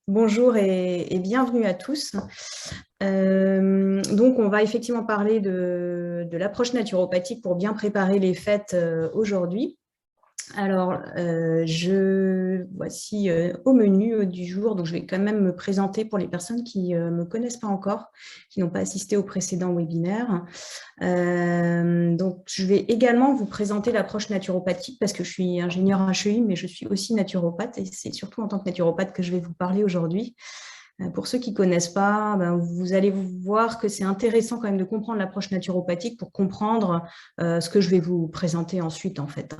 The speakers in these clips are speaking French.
Bonjour et bienvenue à tous. Donc, on va effectivement parler de l'approche naturopathique pour bien préparer les fêtes aujourd'hui. Alors, voici au menu du jour. Donc, je vais quand même me présenter pour les personnes qui ne me connaissent pas encore, qui n'ont pas assisté au précédent webinaire. Donc, je vais également vous présenter l'approche naturopathique parce que je suis ingénieure HEI, mais je suis aussi naturopathe et c'est surtout en tant que naturopathe que je vais vous parler aujourd'hui. Pour ceux qui ne connaissent pas, vous allez voir que c'est intéressant quand même de comprendre l'approche naturopathique pour comprendre ce que je vais vous présenter ensuite, en fait.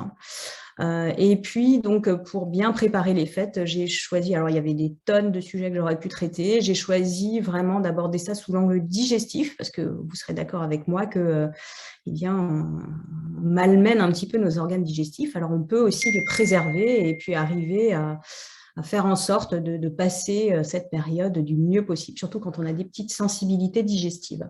Et puis, donc, pour bien préparer les fêtes, j'ai choisi, alors il y avait des tonnes de sujets que j'aurais pu traiter, j'ai choisi vraiment d'aborder ça sous l'angle digestif, parce que vous serez d'accord avec moi que eh bien, on malmène un petit peu nos organes digestifs, alors on peut aussi les préserver et puis arriver à faire en sorte de passer cette période du mieux possible, surtout quand on a des petites sensibilités digestives.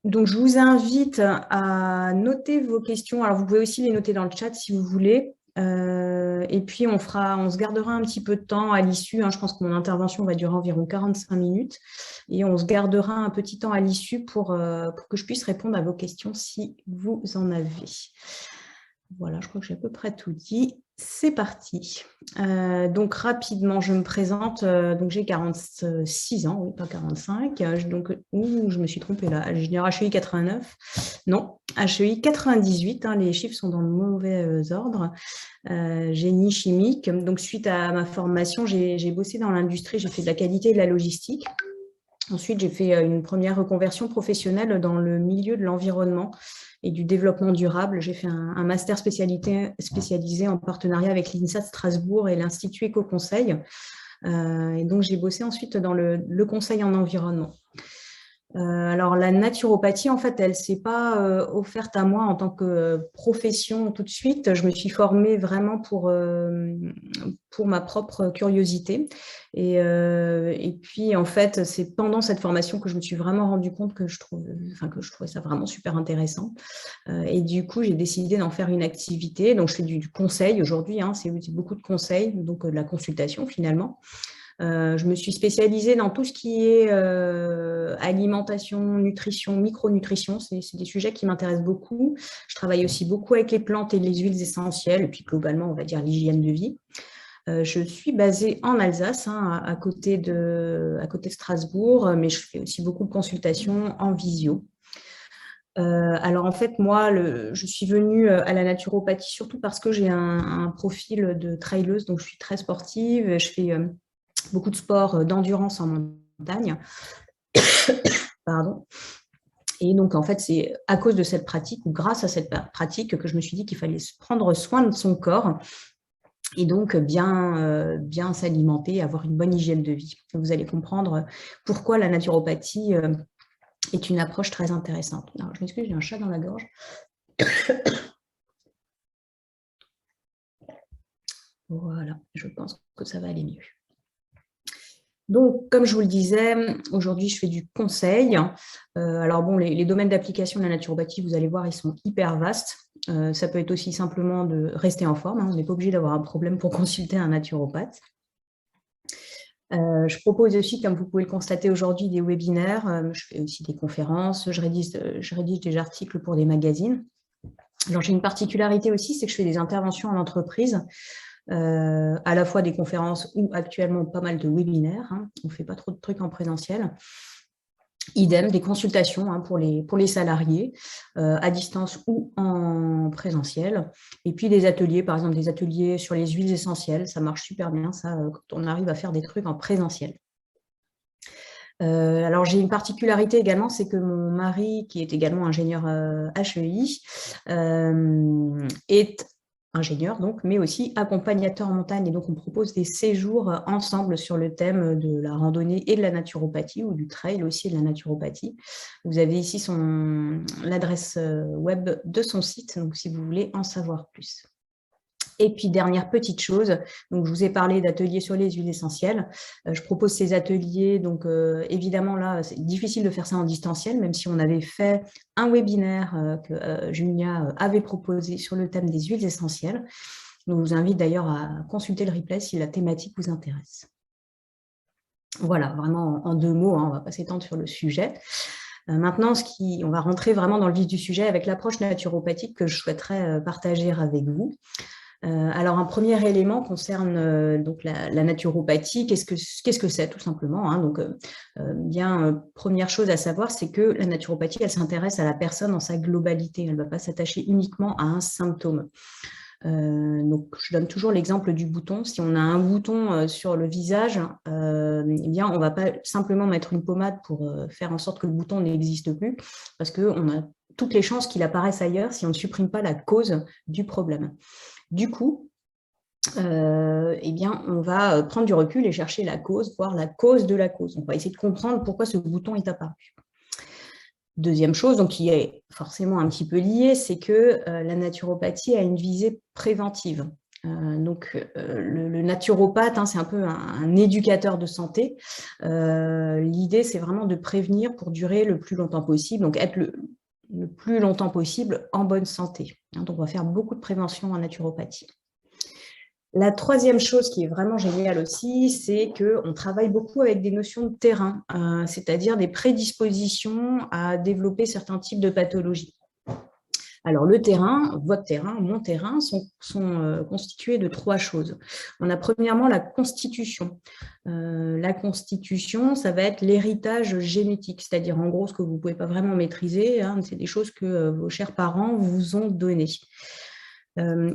Donc, je vous invite à noter vos questions. Alors, vous pouvez aussi les noter dans le chat si vous voulez. Et puis, on se gardera un petit peu de temps à l'issue. Je pense que mon intervention va durer environ 45 minutes. Et on se gardera un petit temps à l'issue pour que je puisse répondre à vos questions si vous en avez. Voilà, je crois que j'ai à peu près tout dit. C'est parti. Donc, rapidement, je me présente. Donc, j'ai 46 ans, oui, pas 45. Donc, je me suis trompée là. Ingénieur HEI 89. Non, HEI 98. Les chiffres sont dans le mauvais ordre. Génie chimique. Donc, suite à ma formation, j'ai bossé dans l'industrie. J'ai fait de la qualité et de la logistique. Ensuite, j'ai fait une première reconversion professionnelle dans le milieu de l'environnement et du développement durable. J'ai fait un master spécialisé en partenariat avec l'INSA de Strasbourg et l'Institut Éco-Conseil. Et donc, j'ai bossé ensuite dans le conseil en environnement. Alors, la naturopathie, en fait, elle ne s'est pas offerte à moi en tant que profession tout de suite. Je me suis formée vraiment pour ma propre curiosité. Et puis, en fait, c'est pendant cette formation que je me suis vraiment rendu compte que je trouvais ça vraiment super intéressant. Et du coup, j'ai décidé d'en faire une activité. Donc, je fais du conseil aujourd'hui. C'est beaucoup de conseils, donc de la consultation finalement. Je me suis spécialisée dans tout ce qui est alimentation, nutrition, micronutrition. C'est des sujets qui m'intéressent beaucoup. Je travaille aussi beaucoup avec les plantes et les huiles essentielles, et puis globalement, on va dire l'hygiène de vie. Je suis basée en Alsace, à côté de Strasbourg, mais je fais aussi beaucoup de consultations en visio. Alors en fait, moi, je suis venue à la naturopathie surtout parce que j'ai un profil de trailleuse, donc je suis très sportive, je fais beaucoup de sports d'endurance en montagne. Pardon. Et donc, en fait, c'est à cause de cette pratique, ou grâce à cette pratique, que je me suis dit qu'il fallait prendre soin de son corps et donc bien s'alimenter, avoir une bonne hygiène de vie. Vous allez comprendre pourquoi la naturopathie est une approche très intéressante. Alors, je m'excuse, j'ai un chat dans la gorge. Voilà, je pense que ça va aller mieux. Donc, comme je vous le disais, aujourd'hui, je fais du conseil. Alors bon, les domaines d'application de la naturopathie, vous allez voir, ils sont hyper vastes. Ça peut être aussi simplement de rester en forme. On n'est pas obligé d'avoir un problème pour consulter un naturopathe. Je propose aussi, comme vous pouvez le constater aujourd'hui, des webinaires. Je fais aussi des conférences. Je rédige des articles pour des magazines. Alors, j'ai une particularité aussi, c'est que je fais des interventions en entreprise. À la fois des conférences ou actuellement pas mal de webinaires. On ne fait pas trop de trucs en présentiel. Idem, des consultations pour les salariés, à distance ou en présentiel. Et puis des ateliers, par exemple des ateliers sur les huiles essentielles. Ça marche super bien, ça, quand on arrive à faire des trucs en présentiel. Alors, j'ai une particularité également, c'est que mon mari, qui est également ingénieur HEI, est ingénieur, donc, mais aussi accompagnateur en montagne. Et donc, on propose des séjours ensemble sur le thème de la randonnée et de la naturopathie, ou du trail aussi et de la naturopathie. Vous avez ici l'adresse web de son site, donc si vous voulez en savoir plus. Et puis, dernière petite chose, donc je vous ai parlé d'ateliers sur les huiles essentielles. Je propose ces ateliers, donc évidemment là, c'est difficile de faire ça en distanciel, même si on avait fait un webinaire que Julia avait proposé sur le thème des huiles essentielles. Donc, je vous invite d'ailleurs à consulter le replay si la thématique vous intéresse. Voilà, vraiment en 2 mots, hein, on ne va pas s'étendre sur le sujet. Maintenant, on va rentrer vraiment dans le vif du sujet avec l'approche naturopathique que je souhaiterais partager avec vous. Alors, un premier élément concerne donc la naturopathie. Qu'est-ce que c'est, tout simplement, hein. Donc, première chose à savoir, c'est que la naturopathie, elle s'intéresse à la personne dans sa globalité. Elle ne va pas s'attacher uniquement à un symptôme. Donc, je donne toujours l'exemple du bouton. Si on a un bouton sur le visage, eh bien, on ne va pas simplement mettre une pommade pour faire en sorte que le bouton n'existe plus, parce qu'on a toutes les chances qu'il apparaisse ailleurs si on ne supprime pas la cause du problème. Du coup, eh bien, on va prendre du recul et chercher la cause, voire la cause de la cause. On va essayer de comprendre pourquoi ce bouton est apparu. Deuxième chose, donc, qui est forcément un petit peu liée, c'est que la naturopathie a une visée préventive. Le naturopathe, hein, c'est un peu un éducateur de santé. L'idée, c'est vraiment de prévenir pour durer le plus longtemps possible, donc être le plus longtemps possible en bonne santé. Donc, on va faire beaucoup de prévention en naturopathie. La troisième chose qui est vraiment géniale aussi, c'est qu'on travaille beaucoup avec des notions de terrain, c'est-à-dire des prédispositions à développer certains types de pathologies. Alors, le terrain, votre terrain, mon terrain, sont constitués de 3 choses. On a premièrement la constitution. La constitution, ça va être l'héritage génétique, c'est-à-dire en gros ce que vous ne pouvez pas vraiment maîtriser, hein, c'est des choses que vos chers parents vous ont données.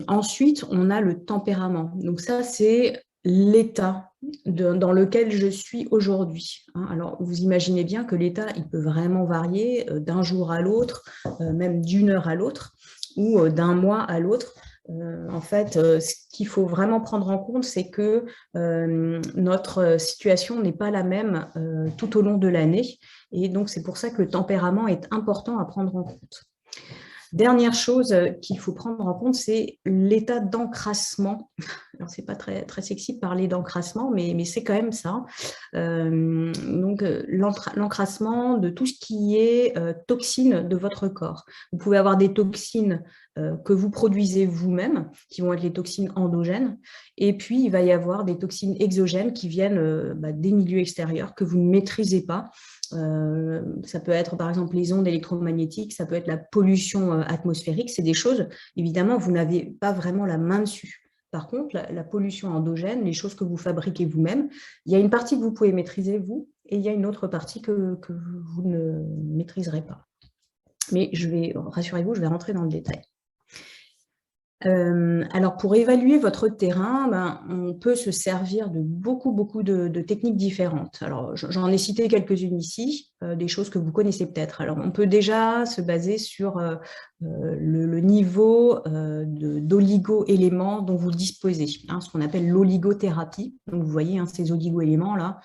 Ensuite, on a le tempérament. Donc ça, c'est l'état dans lequel je suis aujourd'hui. Alors, vous imaginez bien que l'état, il peut vraiment varier d'un jour à l'autre, même d'une heure à l'autre, ou d'un mois à l'autre. En fait, ce qu'il faut vraiment prendre en compte, c'est que notre situation n'est pas la même tout au long de l'année. Et donc, c'est pour ça que le tempérament est important à prendre en compte. Dernière chose qu'il faut prendre en compte, c'est l'état d'encrassement. Alors, ce n'est pas très, très sexy de parler d'encrassement, mais c'est quand même ça. L'encrassement de tout ce qui est toxines de votre corps. Vous pouvez avoir des toxines que vous produisez vous-même, qui vont être les toxines endogènes, et puis il va y avoir des toxines exogènes qui viennent des milieux extérieurs que vous ne maîtrisez pas. Ça peut être par exemple les ondes électromagnétiques, ça peut être la pollution atmosphérique, c'est des choses, évidemment, vous n'avez pas vraiment la main dessus. Par contre, la pollution endogène, les choses que vous fabriquez vous-même, il y a une partie que vous pouvez maîtriser vous, et il y a une autre partie que vous ne maîtriserez pas. Mais rassurez-vous, je vais rentrer dans le détail. Alors, pour évaluer votre terrain, on peut se servir de beaucoup de techniques différentes. Alors, j'en ai cité quelques-unes ici, des choses que vous connaissez peut-être. Alors, on peut déjà se baser sur le niveau d'oligo-éléments dont vous disposez, hein, ce qu'on appelle l'oligothérapie. Donc, vous voyez ces oligo-éléments-là,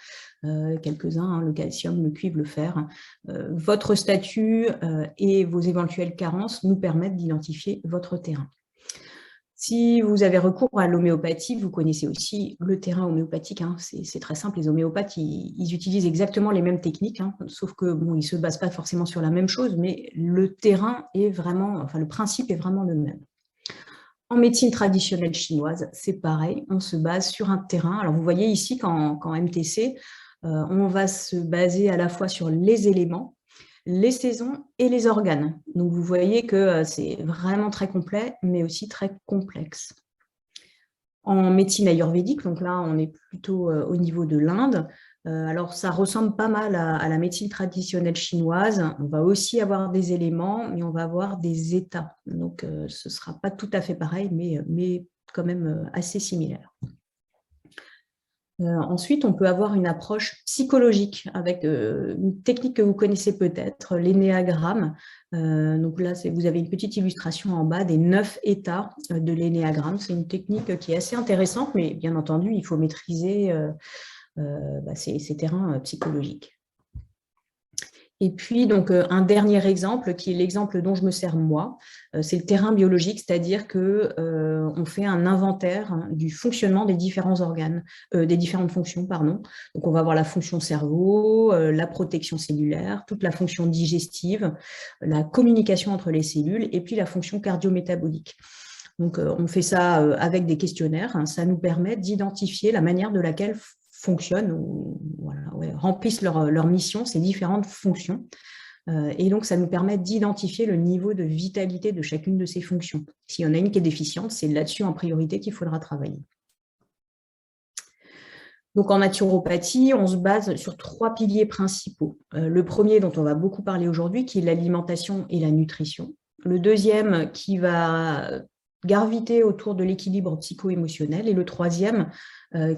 quelques-uns, le calcium, le cuivre, le fer. Votre statut et vos éventuelles carences nous permettent d'identifier votre terrain. Si vous avez recours à l'homéopathie, vous connaissez aussi le terrain homéopathique, hein, c'est très simple, les homéopathes, ils utilisent exactement les mêmes techniques, hein, sauf que ils ne se basent pas forcément sur la même chose, mais le terrain est vraiment, enfin le principe est vraiment le même. En médecine traditionnelle chinoise, c'est pareil, on se base sur un terrain. Alors vous voyez ici qu'en MTC, on va se baser à la fois sur les éléments, les saisons et les organes. Donc, vous voyez que c'est vraiment très complet, mais aussi très complexe. En médecine ayurvédique, donc là, on est plutôt au niveau de l'Inde. Alors, ça ressemble pas mal à la médecine traditionnelle chinoise. On va aussi avoir des éléments, mais on va avoir des états. Donc, ce ne sera pas tout à fait pareil, mais quand même assez similaire. Ensuite, on peut avoir une approche psychologique avec une technique que vous connaissez peut-être, l'énéagramme. Donc là, vous avez une petite illustration en bas des 9 états de l'énéagramme. C'est une technique qui est assez intéressante, mais bien entendu, il faut maîtriser ces terrains psychologiques. Et puis, donc, un dernier exemple, qui est l'exemple dont je me sers moi, c'est le terrain biologique, c'est-à-dire qu'on fait un inventaire du fonctionnement des différents organes, des différentes fonctions, pardon. Donc, on va avoir la fonction cerveau, la protection cellulaire, toute la fonction digestive, la communication entre les cellules, et puis la fonction cardio-métabolique. Donc, on fait ça avec des questionnaires. Hein. Ça nous permet d'identifier la manière de laquelle fonctionnent ou voilà, remplissent leur mission, ces différentes fonctions. Et donc, ça nous permet d'identifier le niveau de vitalité de chacune de ces fonctions. S'il y en a une qui est déficiente, c'est là-dessus en priorité qu'il faudra travailler. Donc, en naturopathie, on se base sur 3 piliers principaux. Le premier, dont on va beaucoup parler aujourd'hui, qui est l'alimentation et la nutrition. Le deuxième, qui va graviter autour de l'équilibre psycho-émotionnel. Et le troisième,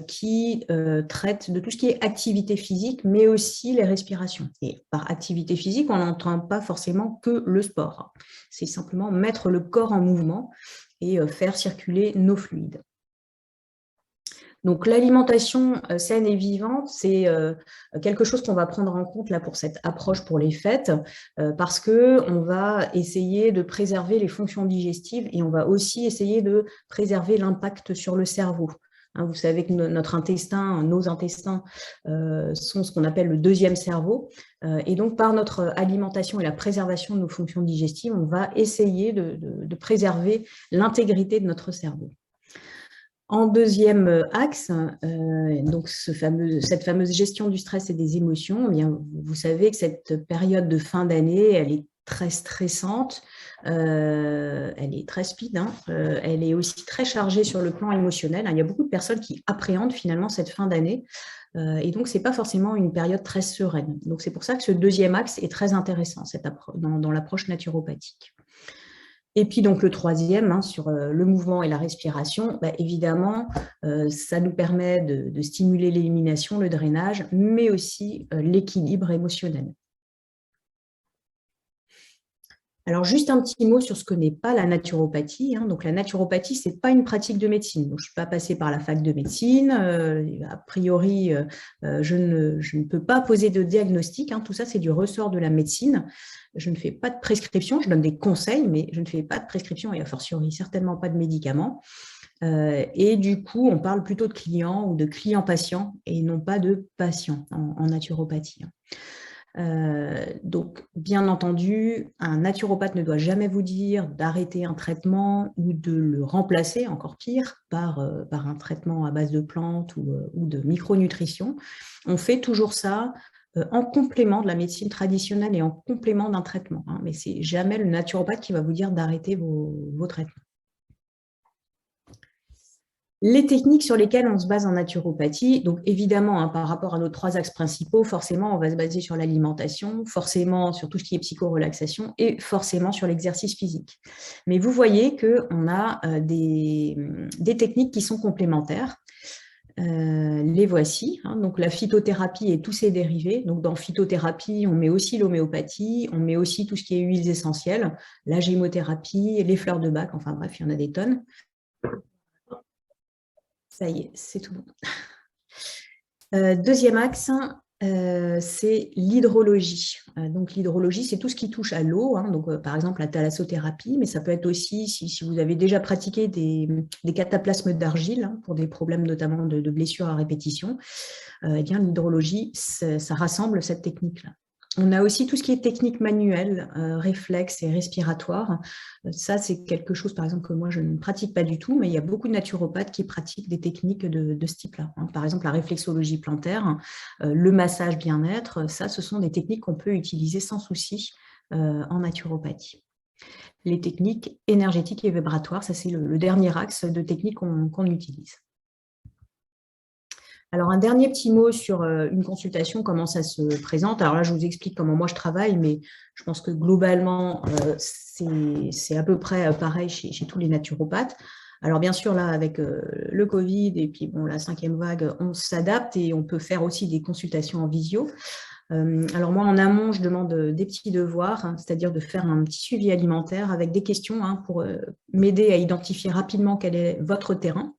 qui traite de tout ce qui est activité physique, mais aussi les respirations. Et par activité physique, on n'entend pas forcément que le sport. C'est simplement mettre le corps en mouvement et faire circuler nos fluides. Donc, l'alimentation saine et vivante, c'est quelque chose qu'on va prendre en compte là, pour cette approche pour les fêtes, parce qu'on va essayer de préserver les fonctions digestives et on va aussi essayer de préserver l'impact sur le cerveau. Hein, vous savez que nos intestins sont ce qu'on appelle le deuxième cerveau. Et donc, par notre alimentation et la préservation de nos fonctions digestives, on va essayer de préserver l'intégrité de notre cerveau. En deuxième axe, donc cette fameuse gestion du stress et des émotions, eh bien, vous savez que cette période de fin d'année, elle est très stressante, elle est très speed, hein, elle est aussi très chargée sur le plan émotionnel. Il y a beaucoup de personnes qui appréhendent finalement cette fin d'année et donc ce n'est pas forcément une période très sereine. Donc c'est pour ça que ce deuxième axe est très intéressant dans l'approche naturopathique. Et puis donc le troisième, hein, sur le mouvement et la respiration, évidemment, ça nous permet de stimuler l'élimination, le drainage, mais aussi l'équilibre émotionnel. Alors, juste un petit mot sur ce que n'est pas la naturopathie. Hein. Donc, la naturopathie, ce n'est pas une pratique de médecine. Donc, je ne suis pas passée par la fac de médecine. A priori, je ne peux pas poser de diagnostic. Hein. Tout ça, c'est du ressort de la médecine. Je ne fais pas de prescription. Je donne des conseils, mais je ne fais pas de prescription et a fortiori certainement pas de médicaments. Et du coup, on parle plutôt de clients ou de clients-patients et non pas de patients en naturopathie. Donc, bien entendu, un naturopathe ne doit jamais vous dire d'arrêter un traitement ou de le remplacer, encore pire, par un traitement à base de plantes ou de micronutrition. On fait toujours ça en complément de la médecine traditionnelle et en complément d'un traitement. Hein, mais ce n'est jamais le naturopathe qui va vous dire d'arrêter vos traitements. Les techniques sur lesquelles on se base en naturopathie, donc évidemment, hein, par rapport à nos 3 axes principaux, forcément, on va se baser sur l'alimentation, forcément sur tout ce qui est psychorelaxation et forcément sur l'exercice physique. Mais vous voyez qu'on a des techniques qui sont complémentaires. Les voici, hein, donc la phytothérapie et tous ses dérivés. Donc dans phytothérapie, on met aussi l'homéopathie, on met aussi tout ce qui est huiles essentielles, la gémothérapie, les fleurs de bac, enfin bref, il y en a des tonnes. Ça y est, c'est tout bon. Deuxième axe, c'est l'hydrologie. Donc l'hydrologie, c'est tout ce qui touche à l'eau, hein, donc par exemple la thalassothérapie, mais ça peut être aussi, si vous avez déjà pratiqué des cataplasmes d'argile, hein, pour des problèmes notamment de blessures à répétition, eh bien l'hydrologie, ça rassemble cette technique-là. On a aussi tout ce qui est technique manuelle, réflexe et respiratoire. Ça, c'est quelque chose, par exemple, que moi, je ne pratique pas du tout, mais il y a beaucoup de naturopathes qui pratiquent des techniques de ce type-là. Hein. Par exemple, la réflexologie plantaire, le massage bien-être, ça, ce sont des techniques qu'on peut utiliser sans souci en naturopathie. Les techniques énergétiques et vibratoires, ça, c'est le dernier axe de techniques qu'on utilise. Alors, un dernier petit mot sur une consultation, comment ça se présente. Alors là, je vous explique comment moi je travaille, mais je pense que globalement, c'est à peu près pareil chez tous les naturopathes. Alors bien sûr, là, avec le Covid et puis bon, la 5e vague, on s'adapte et on peut faire aussi des consultations en visio. Alors moi, en amont, je demande des petits devoirs, hein, c'est-à-dire de faire un petit suivi alimentaire avec des questions, hein, pour m'aider à identifier rapidement quel est votre terrain.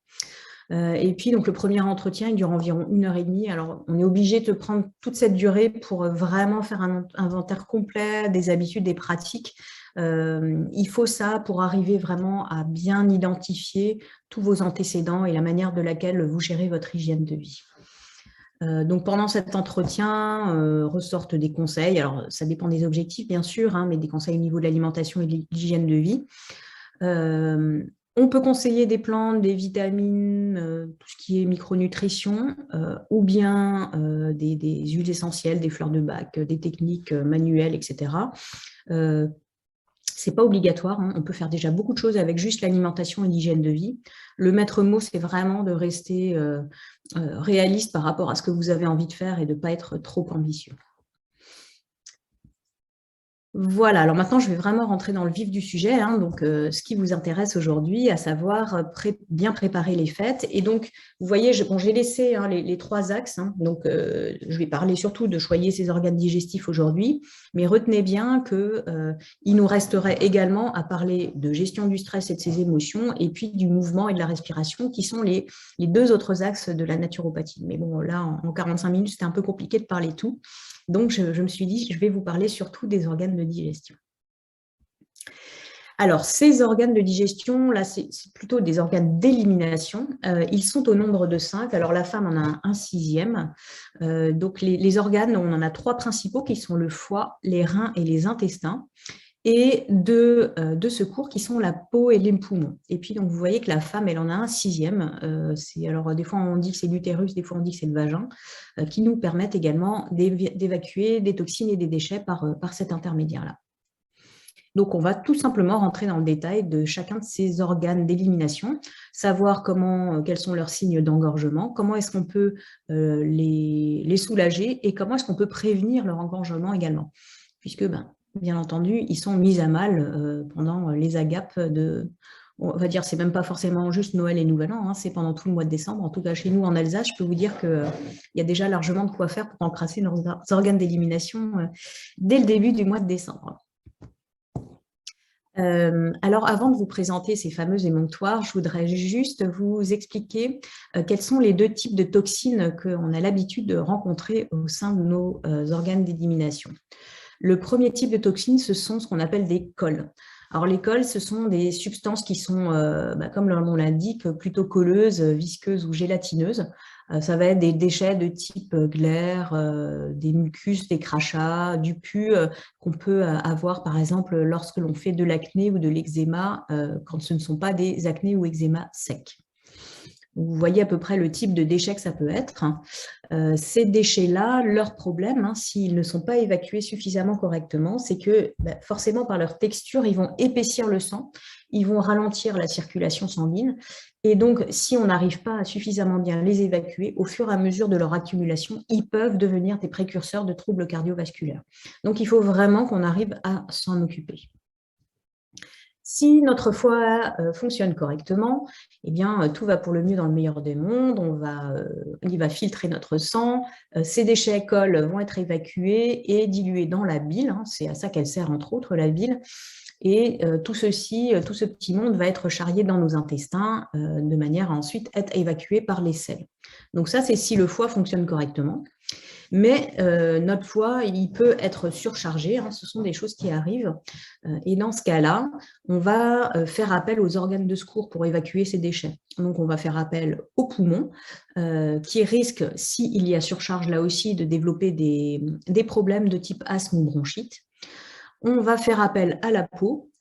Et puis, donc, le premier entretien, il dure environ 1h30. Alors, on est obligé de prendre toute cette durée pour vraiment faire un inventaire complet des habitudes, des pratiques. Il faut ça pour arriver vraiment à bien identifier tous vos antécédents et la manière de laquelle vous gérez votre hygiène de vie. Donc, pendant cet entretien, ressortent des conseils. Alors, ça dépend des objectifs, bien sûr, hein, mais des conseils au niveau de l'alimentation et de l'hygiène de vie. On peut conseiller des plantes, des vitamines, tout ce qui est micronutrition, ou bien des huiles essentielles, des fleurs de bac, des techniques manuelles, etc. Ce n'est pas obligatoire, hein. On peut faire déjà beaucoup de choses avec juste l'alimentation et l'hygiène de vie. Le maître mot, c'est vraiment de rester réaliste par rapport à ce que vous avez envie de faire et de ne pas être trop ambitieux. Voilà, alors maintenant, je vais vraiment rentrer dans le vif du sujet, hein, donc ce qui vous intéresse aujourd'hui, à savoir bien préparer les fêtes. Et donc, vous voyez, j'ai laissé hein, les trois axes. Hein, donc, je vais parler surtout de choyer ses organes digestifs aujourd'hui, mais retenez bien qu'il nous resterait également à parler de gestion du stress et de ses émotions, et puis du mouvement et de la respiration, qui sont les deux autres axes de la naturopathie. Mais bon, là, en 45 minutes, c'était un peu compliqué de parler tout. Donc, je me suis dit, je vais vous parler surtout des organes de digestion. Alors, ces organes de digestion, là, c'est plutôt des organes d'élimination. Ils sont au nombre de 5. Alors, la femme en a un sixième. Donc, les organes, on en a 3 principaux qui sont le foie, les reins et les intestins. Et deux secours qui sont la peau et les poumons. Et puis, donc, vous voyez que la femme, elle en a un sixième. Alors, des fois, on dit que c'est l'utérus, des fois, on dit que c'est le vagin, qui nous permettent également d'évacuer des toxines et des déchets par cet intermédiaire-là. Donc, on va tout simplement rentrer dans le détail de chacun de ces organes d'élimination, savoir quels sont leurs signes d'engorgement, comment est-ce qu'on peut les soulager et comment est-ce qu'on peut prévenir leur engorgement également. Puisque, bien entendu, ils sont mis à mal pendant les agapes on va dire, c'est même pas forcément juste Noël et Nouvel An, hein, c'est pendant tout le mois de décembre. En tout cas, chez nous, en Alsace, je peux vous dire qu'il y a déjà largement de quoi faire pour encrasser nos organes d'élimination dès le début du mois de décembre. Alors, avant de vous présenter ces fameux émonctoires, je voudrais juste vous expliquer quels sont les 2 types de toxines qu'on a l'habitude de rencontrer au sein de nos organes d'élimination. Le premier type de toxines, ce sont ce qu'on appelle des cols. Alors, les cols, ce sont des substances qui sont, comme leur nom l'indique, plutôt colleuses, visqueuses ou gélatineuses. Ça va être des déchets de type glaire, des mucus, des crachats, du pus qu'on peut avoir, par exemple, lorsque l'on fait de l'acné ou de l'eczéma, quand ce ne sont pas des acnés ou eczéma secs. Vous voyez à peu près le type de déchets que ça peut être. Ces déchets-là, leur problème, hein, s'ils ne sont pas évacués suffisamment correctement, c'est que forcément, par leur texture, ils vont épaissir le sang, ils vont ralentir la circulation sanguine. Et donc, si on n'arrive pas à suffisamment bien les évacuer, au fur et à mesure de leur accumulation, ils peuvent devenir des précurseurs de troubles cardiovasculaires. Donc, il faut vraiment qu'on arrive à s'en occuper. Si notre foie fonctionne correctement, eh bien, tout va pour le mieux dans le meilleur des mondes. Il va filtrer notre sang. Ces déchets cols vont être évacués et dilués dans la bile. Hein, c'est à ça qu'elle sert, entre autres, la bile. Et tout ce petit monde va être charrié dans nos intestins de manière à ensuite être évacué par les selles. Donc ça, c'est si le foie fonctionne correctement. Mais notre foie, il peut être surchargé, hein, ce sont des choses qui arrivent. Et dans ce cas-là, on va faire appel aux organes de secours pour évacuer ces déchets. Donc, on va faire appel aux poumons, qui risquent, s'il y a surcharge là aussi, de développer des problèmes de type asthme ou bronchite. On va faire appel à la peau,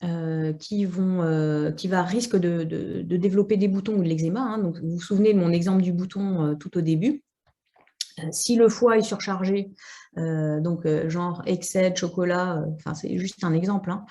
qui va risque de développer des boutons ou de l'eczéma. Hein. Donc, vous vous souvenez de mon exemple du bouton tout au début. Si le foie est surchargé, genre excès de chocolat, c'est juste un exemple, hein,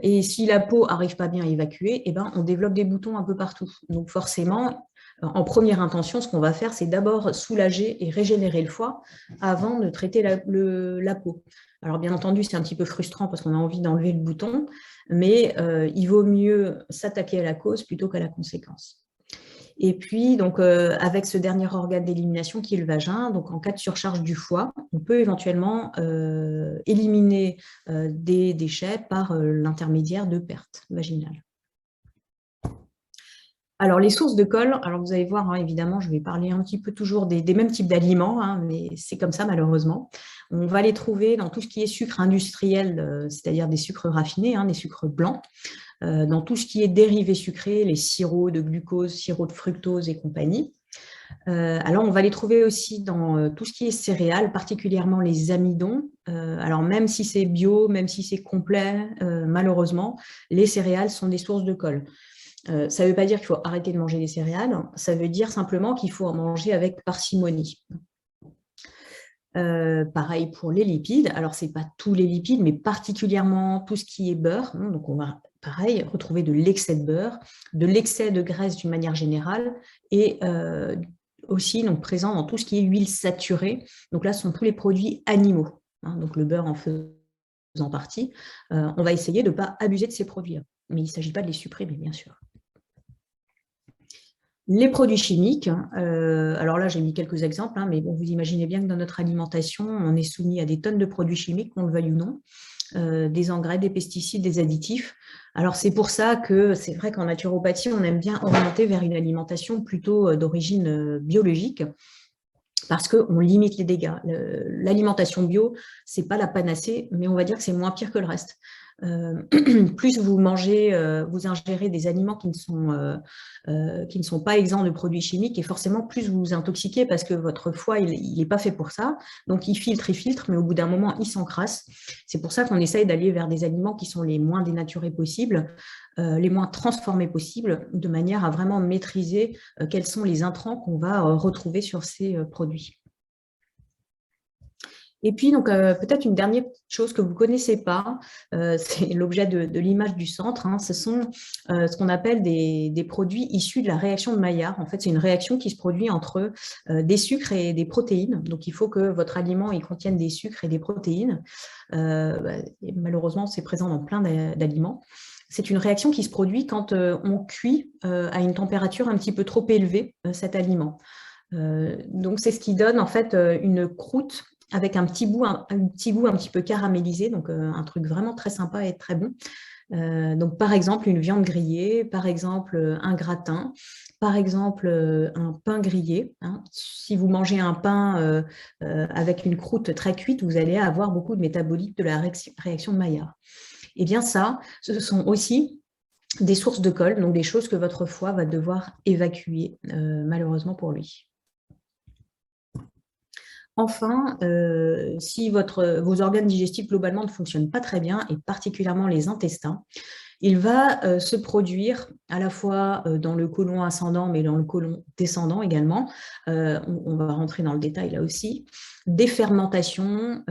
et si la peau n'arrive pas bien à évacuer, on développe des boutons un peu partout. Donc forcément, en première intention, ce qu'on va faire, c'est d'abord soulager et régénérer le foie avant de traiter la peau. Alors bien entendu, c'est un petit peu frustrant parce qu'on a envie d'enlever le bouton, mais il vaut mieux s'attaquer à la cause plutôt qu'à la conséquence. Et puis, donc, avec ce dernier organe d'élimination qui est le vagin, donc en cas de surcharge du foie, on peut éventuellement éliminer des déchets par l'intermédiaire de pertes vaginales. Alors, les sources de col, alors vous allez voir, hein, évidemment, je vais parler un petit peu toujours des mêmes types d'aliments, hein, mais c'est comme ça malheureusement. On va les trouver dans tout ce qui est sucre industriel, c'est-à-dire des sucres raffinés, hein, des sucres blancs, dans tout ce qui est dérivés sucrés, les sirops de glucose, sirops de fructose et compagnie. Alors, on va les trouver aussi dans tout ce qui est céréales, particulièrement les amidons. Alors, même si c'est bio, même si c'est complet, malheureusement, les céréales sont des sources de col. Ça ne veut pas dire qu'il faut arrêter de manger des céréales, ça veut dire simplement qu'il faut en manger avec parcimonie. Pareil pour les lipides. Alors, ce n'est pas tous les lipides, mais particulièrement tout ce qui est beurre. Donc, on va, pareil, retrouver de l'excès de beurre, de l'excès de graisse d'une manière générale, et aussi donc, présent dans tout ce qui est huile saturée. Donc là, ce sont tous les produits animaux. Donc, le beurre en faisant partie. On va essayer de ne pas abuser de ces produits. Mais il ne s'agit pas de les supprimer, bien sûr. Les produits chimiques, alors là j'ai mis quelques exemples, mais bon, vous imaginez bien que dans notre alimentation, on est soumis à des tonnes de produits chimiques, qu'on le veuille ou non, des engrais, des pesticides, des additifs. Alors c'est pour ça que c'est vrai qu'en naturopathie, on aime bien orienter vers une alimentation plutôt d'origine biologique, parce qu'on limite les dégâts. L'alimentation bio, ce n'est pas la panacée, mais on va dire que c'est moins pire que le reste. Plus vous mangez, vous ingérez des aliments qui ne sont pas exempts de produits chimiques, et forcément plus vous vous intoxiquez parce que votre foie il n'est pas fait pour ça, donc il filtre, mais au bout d'un moment il s'encrasse. C'est pour ça qu'on essaye d'aller vers des aliments qui sont les moins dénaturés possibles, les moins transformés possibles, de manière à vraiment maîtriser quels sont les intrants qu'on va retrouver sur ces produits. Et puis, donc peut-être une dernière chose que vous ne connaissez pas, c'est l'objet de l'image du centre. Ce sont ce qu'on appelle des produits issus de la réaction de Maillard. En fait, c'est une réaction qui se produit entre des sucres et des protéines. Donc, il faut que votre aliment il contienne des sucres et des protéines. Et malheureusement, c'est présent dans plein d'aliments. C'est une réaction qui se produit quand on cuit à une température un petit peu trop élevée cet aliment. Donc, c'est ce qui donne en fait une croûte avec un petit goût un petit peu caramélisé, donc un truc vraiment très sympa et très bon. Donc, par exemple, une viande grillée, par exemple, un gratin, par exemple, un pain grillé. Si vous mangez un pain avec une croûte très cuite, vous allez avoir beaucoup de métabolites de la réaction de Maillard. Et bien ça, ce sont aussi des sources de colle, donc des choses que votre foie va devoir évacuer, malheureusement pour lui. Enfin, si vos organes digestifs globalement ne fonctionnent pas très bien, et particulièrement les intestins, il va se produire à la fois dans le côlon ascendant, mais dans le côlon descendant également. On va rentrer dans le détail là aussi. Des fermentations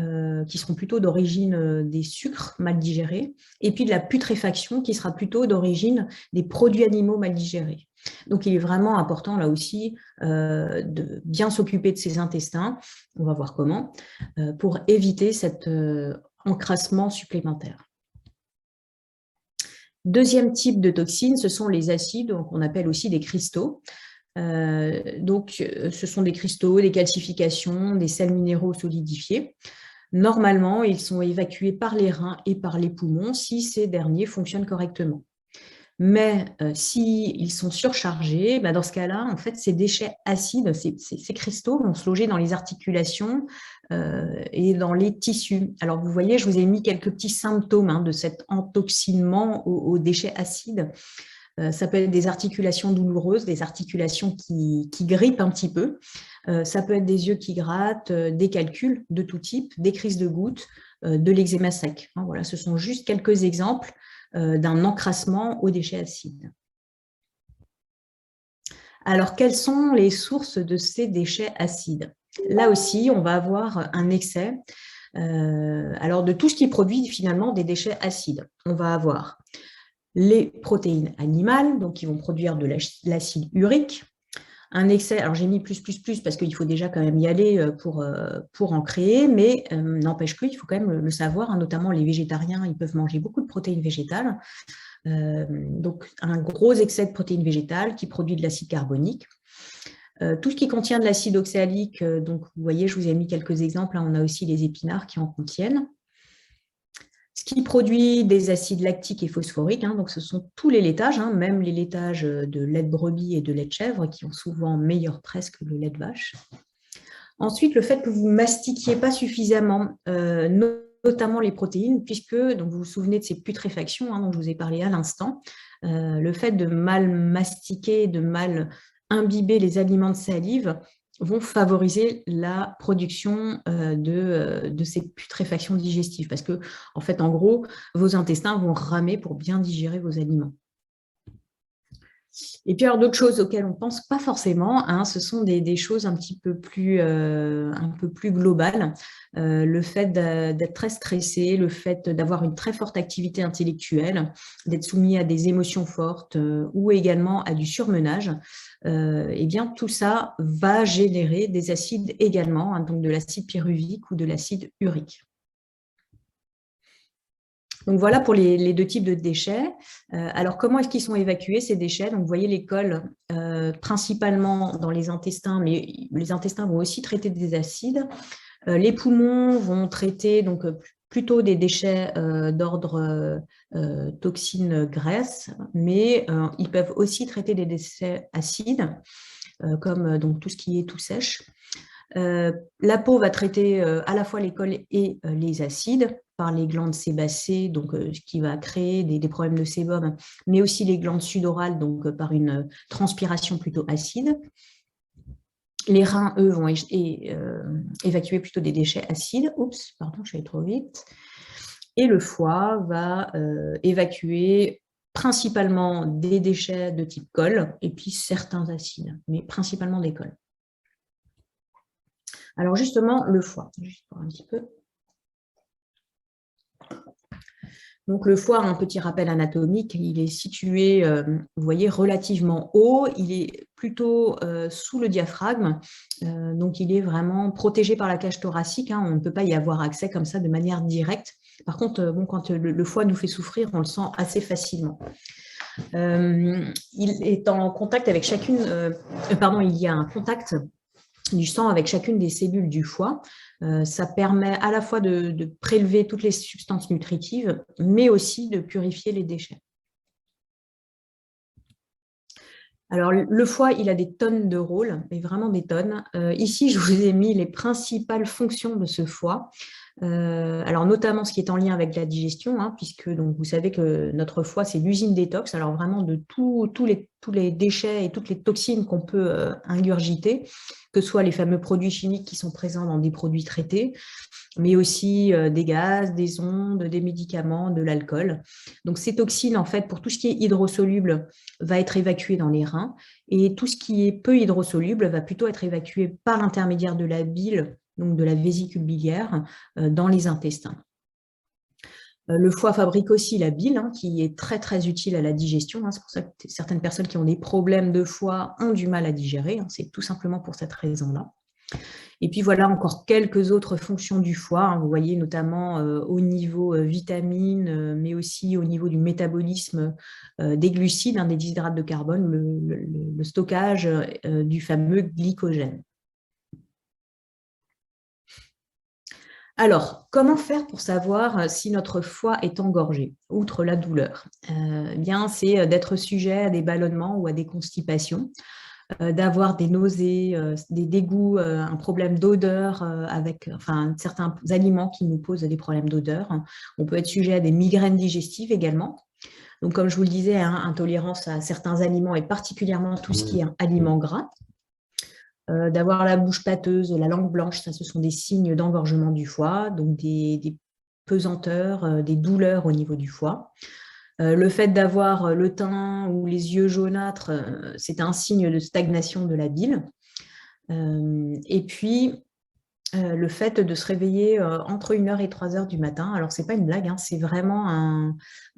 qui seront plutôt d'origine des sucres mal digérés, et puis de la putréfaction qui sera plutôt d'origine des produits animaux mal digérés. Donc, il est vraiment important, là aussi, de bien s'occuper de ses intestins, on va voir comment, pour éviter cet encrassement supplémentaire. Deuxième type de toxines, ce sont les acides, qu'on appelle aussi des cristaux. Donc, ce sont des cristaux, des calcifications, des sels minéraux solidifiés. Normalement, ils sont évacués par les reins et par les poumons si ces derniers fonctionnent correctement. Mais s'ils sont surchargés, dans ce cas-là, en fait, ces déchets acides, ces cristaux vont se loger dans les articulations et dans les tissus. Alors, vous voyez, je vous ai mis quelques petits symptômes de cet entoxinement aux déchets acides. Ça peut être des articulations douloureuses, des articulations qui grippent un petit peu. Ça peut être des yeux qui grattent, des calculs de tout type, des crises de gouttes, de l'eczéma sec. Voilà, ce sont juste quelques exemples d'un encrassement aux déchets acides. Alors, quelles sont les sources de ces déchets acides? Là aussi, on va avoir un excès alors de tout ce qui produit finalement des déchets acides. On va avoir les protéines animales, donc qui vont produire de l'acide urique. Un excès, alors j'ai mis plus parce qu'il faut déjà quand même y aller pour en créer, mais n'empêche qu'il faut quand même le savoir, notamment les végétariens, ils peuvent manger beaucoup de protéines végétales. Donc un gros excès de protéines végétales qui produit de l'acide carbonique. Tout ce qui contient de l'acide oxalique, donc vous voyez, je vous ai mis quelques exemples, on a aussi les épinards qui en contiennent. Ce qui produit des acides lactiques et phosphoriques, donc ce sont tous les laitages, même les laitages de lait de brebis et de lait de chèvre qui ont souvent meilleure presse que le lait de vache. Ensuite, le fait que vous ne mastiquiez pas suffisamment, notamment les protéines, puisque donc vous vous souvenez de ces putréfactions dont je vous ai parlé à l'instant, le fait de mal mastiquer, de mal imbiber les aliments de salive vont favoriser la production de ces putréfactions digestives. Parce que, en fait, en gros, vos intestins vont ramer pour bien digérer vos aliments. Et puis, alors, d'autres choses auxquelles on ne pense pas forcément, hein, ce sont des choses un peu plus globales. Le fait d'être très stressé, le fait d'avoir une très forte activité intellectuelle, d'être soumis à des émotions fortes ou également à du surmenage, eh bien, tout ça va générer des acides également, hein, donc de l'acide pyruvique ou de l'acide urique. Donc voilà pour les deux types de déchets. Alors comment est-ce qu'ils sont évacués ces déchets? Donc vous voyez les cols principalement dans les intestins, mais les intestins vont aussi traiter des acides. Les poumons vont traiter donc plutôt des déchets d'ordre toxines, graisses, mais ils peuvent aussi traiter des déchets acides, comme donc tout ce qui est tout sèche. La peau va traiter à la fois les cols et les acides par les glandes sébacées, donc ce qui va créer des problèmes de sébum, mais aussi les glandes sudorales, donc par une transpiration plutôt acide. Les reins, eux, vont évacuer plutôt des déchets acides. Oups, pardon, je suis allée trop vite. Et le foie va évacuer principalement des déchets de type colle et puis certains acides, mais principalement des cols. Alors justement, le foie, juste pour un petit peu. Donc le foie, un petit rappel anatomique, il est situé, vous voyez, relativement haut, il est plutôt sous le diaphragme, donc il est vraiment protégé par la cage thoracique, hein, on ne peut pas y avoir accès comme ça de manière directe. Par contre, bon, quand le foie nous fait souffrir, on le sent assez facilement. Il est en contact avec chacune, il y a un contact du sang avec chacune des cellules du foie. Ça permet à la fois de prélever toutes les substances nutritives, mais aussi de purifier les déchets. Alors, le foie, il a des tonnes de rôles, mais vraiment des tonnes. Ici, je vous ai mis les principales fonctions de ce foie. Alors, notamment ce qui est en lien avec la digestion, hein, puisque donc, vous savez que notre foie, c'est l'usine détox, alors vraiment de tous les déchets et toutes les toxines qu'on peut ingurgiter, que ce soit les fameux produits chimiques qui sont présents dans des produits traités, mais aussi des gaz, des ondes, des médicaments, de l'alcool. Donc ces toxines, en fait, pour tout ce qui est hydrosoluble, va être évacué dans les reins, et tout ce qui est peu hydrosoluble va plutôt être évacué par l'intermédiaire de la bile, donc de la vésicule biliaire, dans les intestins. Le foie fabrique aussi la bile, hein, qui est très très utile à la digestion. Hein. C'est pour ça que certaines personnes qui ont des problèmes de foie ont du mal à digérer. Hein. C'est tout simplement pour cette raison-là. Et puis voilà encore quelques autres fonctions du foie, hein, vous voyez notamment au niveau vitamines, mais aussi au niveau du métabolisme des glucides, hein, des déshydrates de carbone, le stockage du fameux glycogène. Alors, comment faire pour savoir si notre foie est engorgé, outre la douleur? Bien, c'est d'être sujet à des ballonnements ou à des constipations, d'avoir des nausées, des dégoûts, un problème d'odeur avec certains aliments qui nous posent des problèmes d'odeur. On peut être sujet à des migraines digestives également. Donc, comme je vous le disais, hein, intolérance à certains aliments et particulièrement tout ce qui est aliments gras. D'avoir la bouche pâteuse, la langue blanche, ça, ce sont des signes d'engorgement du foie, donc des pesanteurs, des douleurs au niveau du foie. Le fait d'avoir le teint ou les yeux jaunâtres, c'est un signe de stagnation de la bile. Et puis, le fait de se réveiller entre 1h et 3h du matin, alors ce n'est pas une blague, hein, c'est vraiment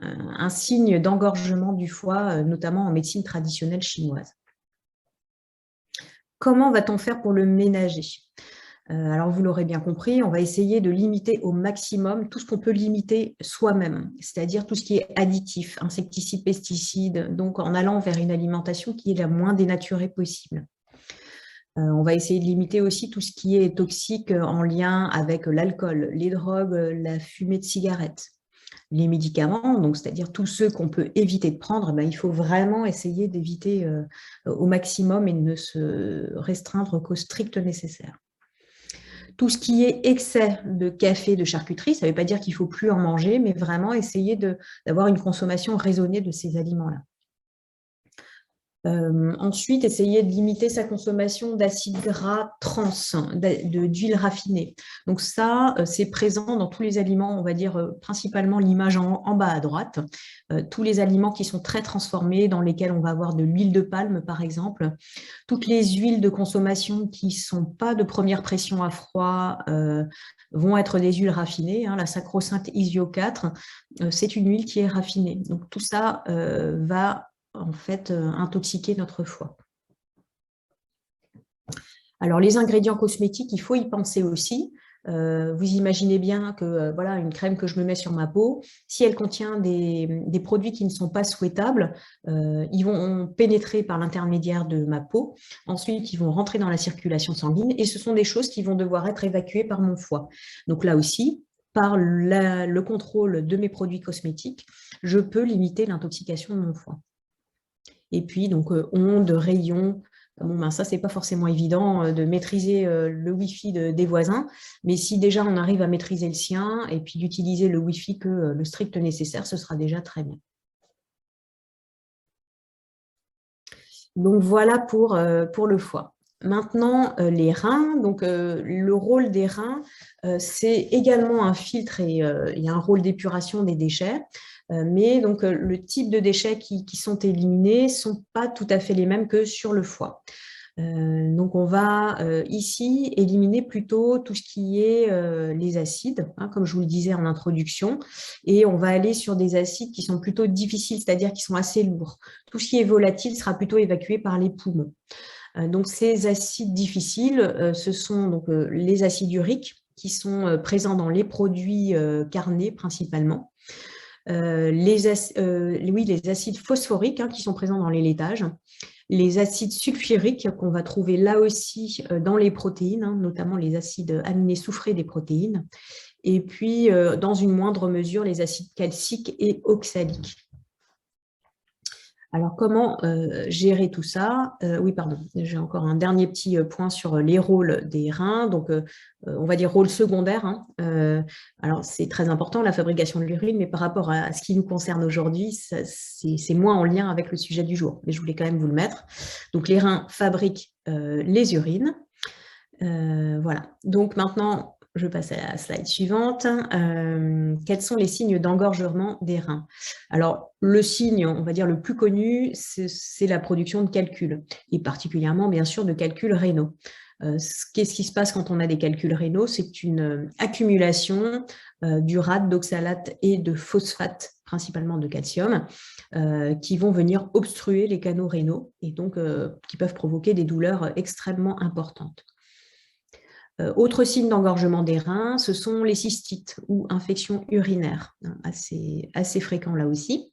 un signe d'engorgement du foie, notamment en médecine traditionnelle chinoise. Comment va-t-on faire pour le ménager? Alors, vous l'aurez bien compris, on va essayer de limiter au maximum tout ce qu'on peut limiter soi-même, c'est-à-dire tout ce qui est additif, insecticides, pesticides, donc en allant vers une alimentation qui est la moins dénaturée possible. On va essayer de limiter aussi tout ce qui est toxique en lien avec l'alcool, les drogues, la fumée de cigarettes. Les médicaments, donc c'est-à-dire tous ceux qu'on peut éviter de prendre, ben, il faut vraiment essayer d'éviter au maximum et de ne se restreindre qu'au strict nécessaire. Tout ce qui est excès de café, de charcuterie, ça ne veut pas dire qu'il ne faut plus en manger, mais vraiment essayer d'avoir une consommation raisonnée de ces aliments-là. Ensuite, essayer de limiter sa consommation d'acides gras trans, d'huile raffinée. Donc ça, c'est présent dans tous les aliments, on va dire principalement l'image en bas à droite. Tous les aliments qui sont très transformés, dans lesquels on va avoir de l'huile de palme, par exemple. Toutes les huiles de consommation qui ne sont pas de première pression à froid vont être des huiles raffinées. La sacro-sainte Isio4, c'est une huile qui est raffinée. Donc tout ça va en fait intoxiquer notre foie. Alors les ingrédients cosmétiques, il faut y penser aussi. Vous imaginez bien que voilà, une crème que je me mets sur ma peau, si elle contient des produits qui ne sont pas souhaitables, ils vont pénétrer par l'intermédiaire de ma peau. Ensuite, ils vont rentrer dans la circulation sanguine et ce sont des choses qui vont devoir être évacuées par mon foie. Donc là aussi, par le contrôle de mes produits cosmétiques, je peux limiter l'intoxication de mon foie. Et puis, donc, ondes, rayons. Bon, ben, ça, ce n'est pas forcément évident de maîtriser le Wi-Fi des voisins, mais si déjà on arrive à maîtriser le sien et puis d'utiliser le Wi-Fi que le strict nécessaire, ce sera déjà très bien. Donc, voilà pour le foie. Maintenant, les reins. Donc, le rôle des reins, c'est également un filtre et il y a un rôle d'épuration des déchets. Mais donc, le type de déchets qui sont éliminés ne sont pas tout à fait les mêmes que sur le foie. Donc, on va ici éliminer plutôt tout ce qui est les acides, comme je vous le disais en introduction, et on va aller sur des acides qui sont plutôt difficiles, c'est-à-dire qui sont assez lourds. Tout ce qui est volatile sera plutôt évacué par les poumons. Donc, ces acides difficiles, ce sont donc, les acides uriques qui sont présents dans les produits carnés principalement. Les acides phosphoriques qui sont présents dans les laitages, les acides sulfuriques qu'on va trouver là aussi dans les protéines, notamment les acides aminés soufrés des protéines, et puis dans une moindre mesure les acides calciques et oxaliques. Alors, comment gérer tout ça? Oui, pardon, j'ai encore un dernier petit point sur les rôles des reins. Donc, on va dire rôle secondaire. Alors, c'est très important, la fabrication de l'urine, mais par rapport à ce qui nous concerne aujourd'hui, c'est moins en lien avec le sujet du jour. Mais je voulais quand même vous le mettre. Donc, les reins fabriquent les urines. Voilà. Donc, maintenant, je passe à la slide suivante. Quels sont les signes d'engorgement des reins? Alors, le signe, on va dire, le plus connu, c'est la production de calculs, et particulièrement, bien sûr, de calculs rénaux. Qu'est-ce qui se passe quand on a des calculs rénaux? C'est une accumulation d'urate, d'oxalate et de phosphate, principalement de calcium, qui vont venir obstruer les canaux rénaux et donc qui peuvent provoquer des douleurs extrêmement importantes. Autre signe d'engorgement des reins, ce sont les cystites ou infections urinaires, assez fréquents là aussi.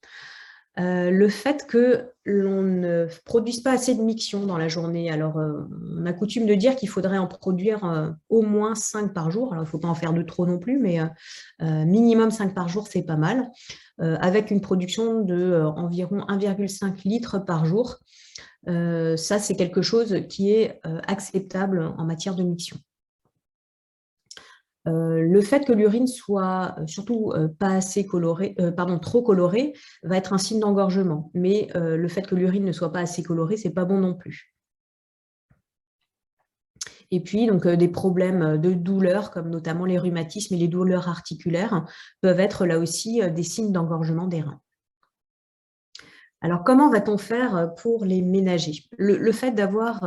Le fait que l'on ne produise pas assez de miction dans la journée. Alors, on a coutume de dire qu'il faudrait en produire au moins 5 par jour. Alors, il ne faut pas en faire de trop non plus, mais minimum 5 par jour, c'est pas mal. Avec une production d'environ 1,5 litre par jour. Ça, c'est quelque chose qui est acceptable en matière de miction. Le fait que l'urine soit surtout pas assez colorée, trop colorée, va être un signe d'engorgement. Mais le fait que l'urine ne soit pas assez colorée, c'est pas bon non plus. Et puis, donc, des problèmes de douleur, comme notamment les rhumatismes et les douleurs articulaires, peuvent être là aussi des signes d'engorgement des reins. Alors, comment va-t-on faire pour les ménager? Le fait d'avoir,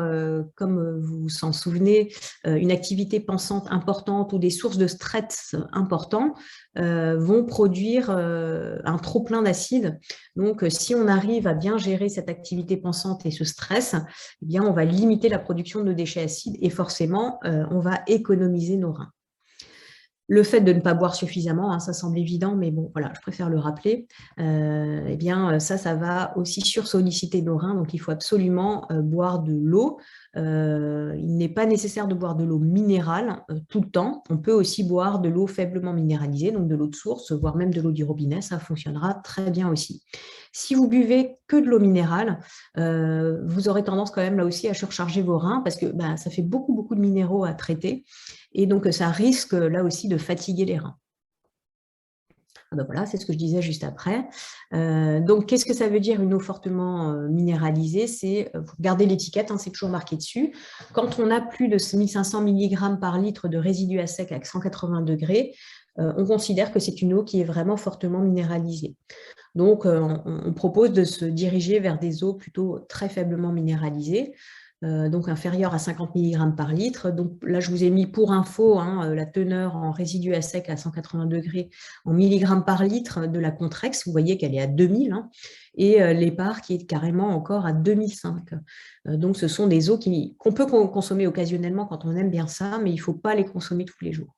comme vous vous en souvenez, une activité pensante importante ou des sources de stress importants vont produire un trop-plein d'acide. Donc, si on arrive à bien gérer cette activité pensante et ce stress, eh bien, on va limiter la production de déchets acides et forcément, on va économiser nos reins. Le fait de ne pas boire suffisamment, ça semble évident, mais bon, voilà, je préfère le rappeler. Eh bien, ça va aussi sursolliciter nos reins, donc il faut absolument boire de l'eau. Il n'est pas nécessaire de boire de l'eau minérale tout le temps. On peut aussi boire de l'eau faiblement minéralisée, donc de l'eau de source, voire même de l'eau du robinet, ça fonctionnera très bien aussi. Si vous buvez que de l'eau minérale, vous aurez tendance quand même là aussi à surcharger vos reins parce que ça fait beaucoup de minéraux à traiter et donc ça risque là aussi de fatiguer les reins. Ah ben voilà, c'est ce que je disais juste après. Donc, qu'est-ce que ça veut dire une eau fortement minéralisée? C'est, vous regardez l'étiquette, hein, c'est toujours marqué dessus. Quand on a plus de 1500 mg par litre de résidus à sec à 180 degrés, on considère que c'est une eau qui est vraiment fortement minéralisée. Donc, on propose de se diriger vers des eaux plutôt très faiblement minéralisées, donc inférieures à 50 mg par litre. Donc là, je vous ai mis pour info la teneur en résidus à sec à 180 degrés en milligrammes par litre de la Contrex. Vous voyez qu'elle est à 2000, et l'Épar qui est carrément encore à 2005. Donc, ce sont des eaux qu'on peut consommer occasionnellement quand on aime bien ça, mais il ne faut pas les consommer tous les jours.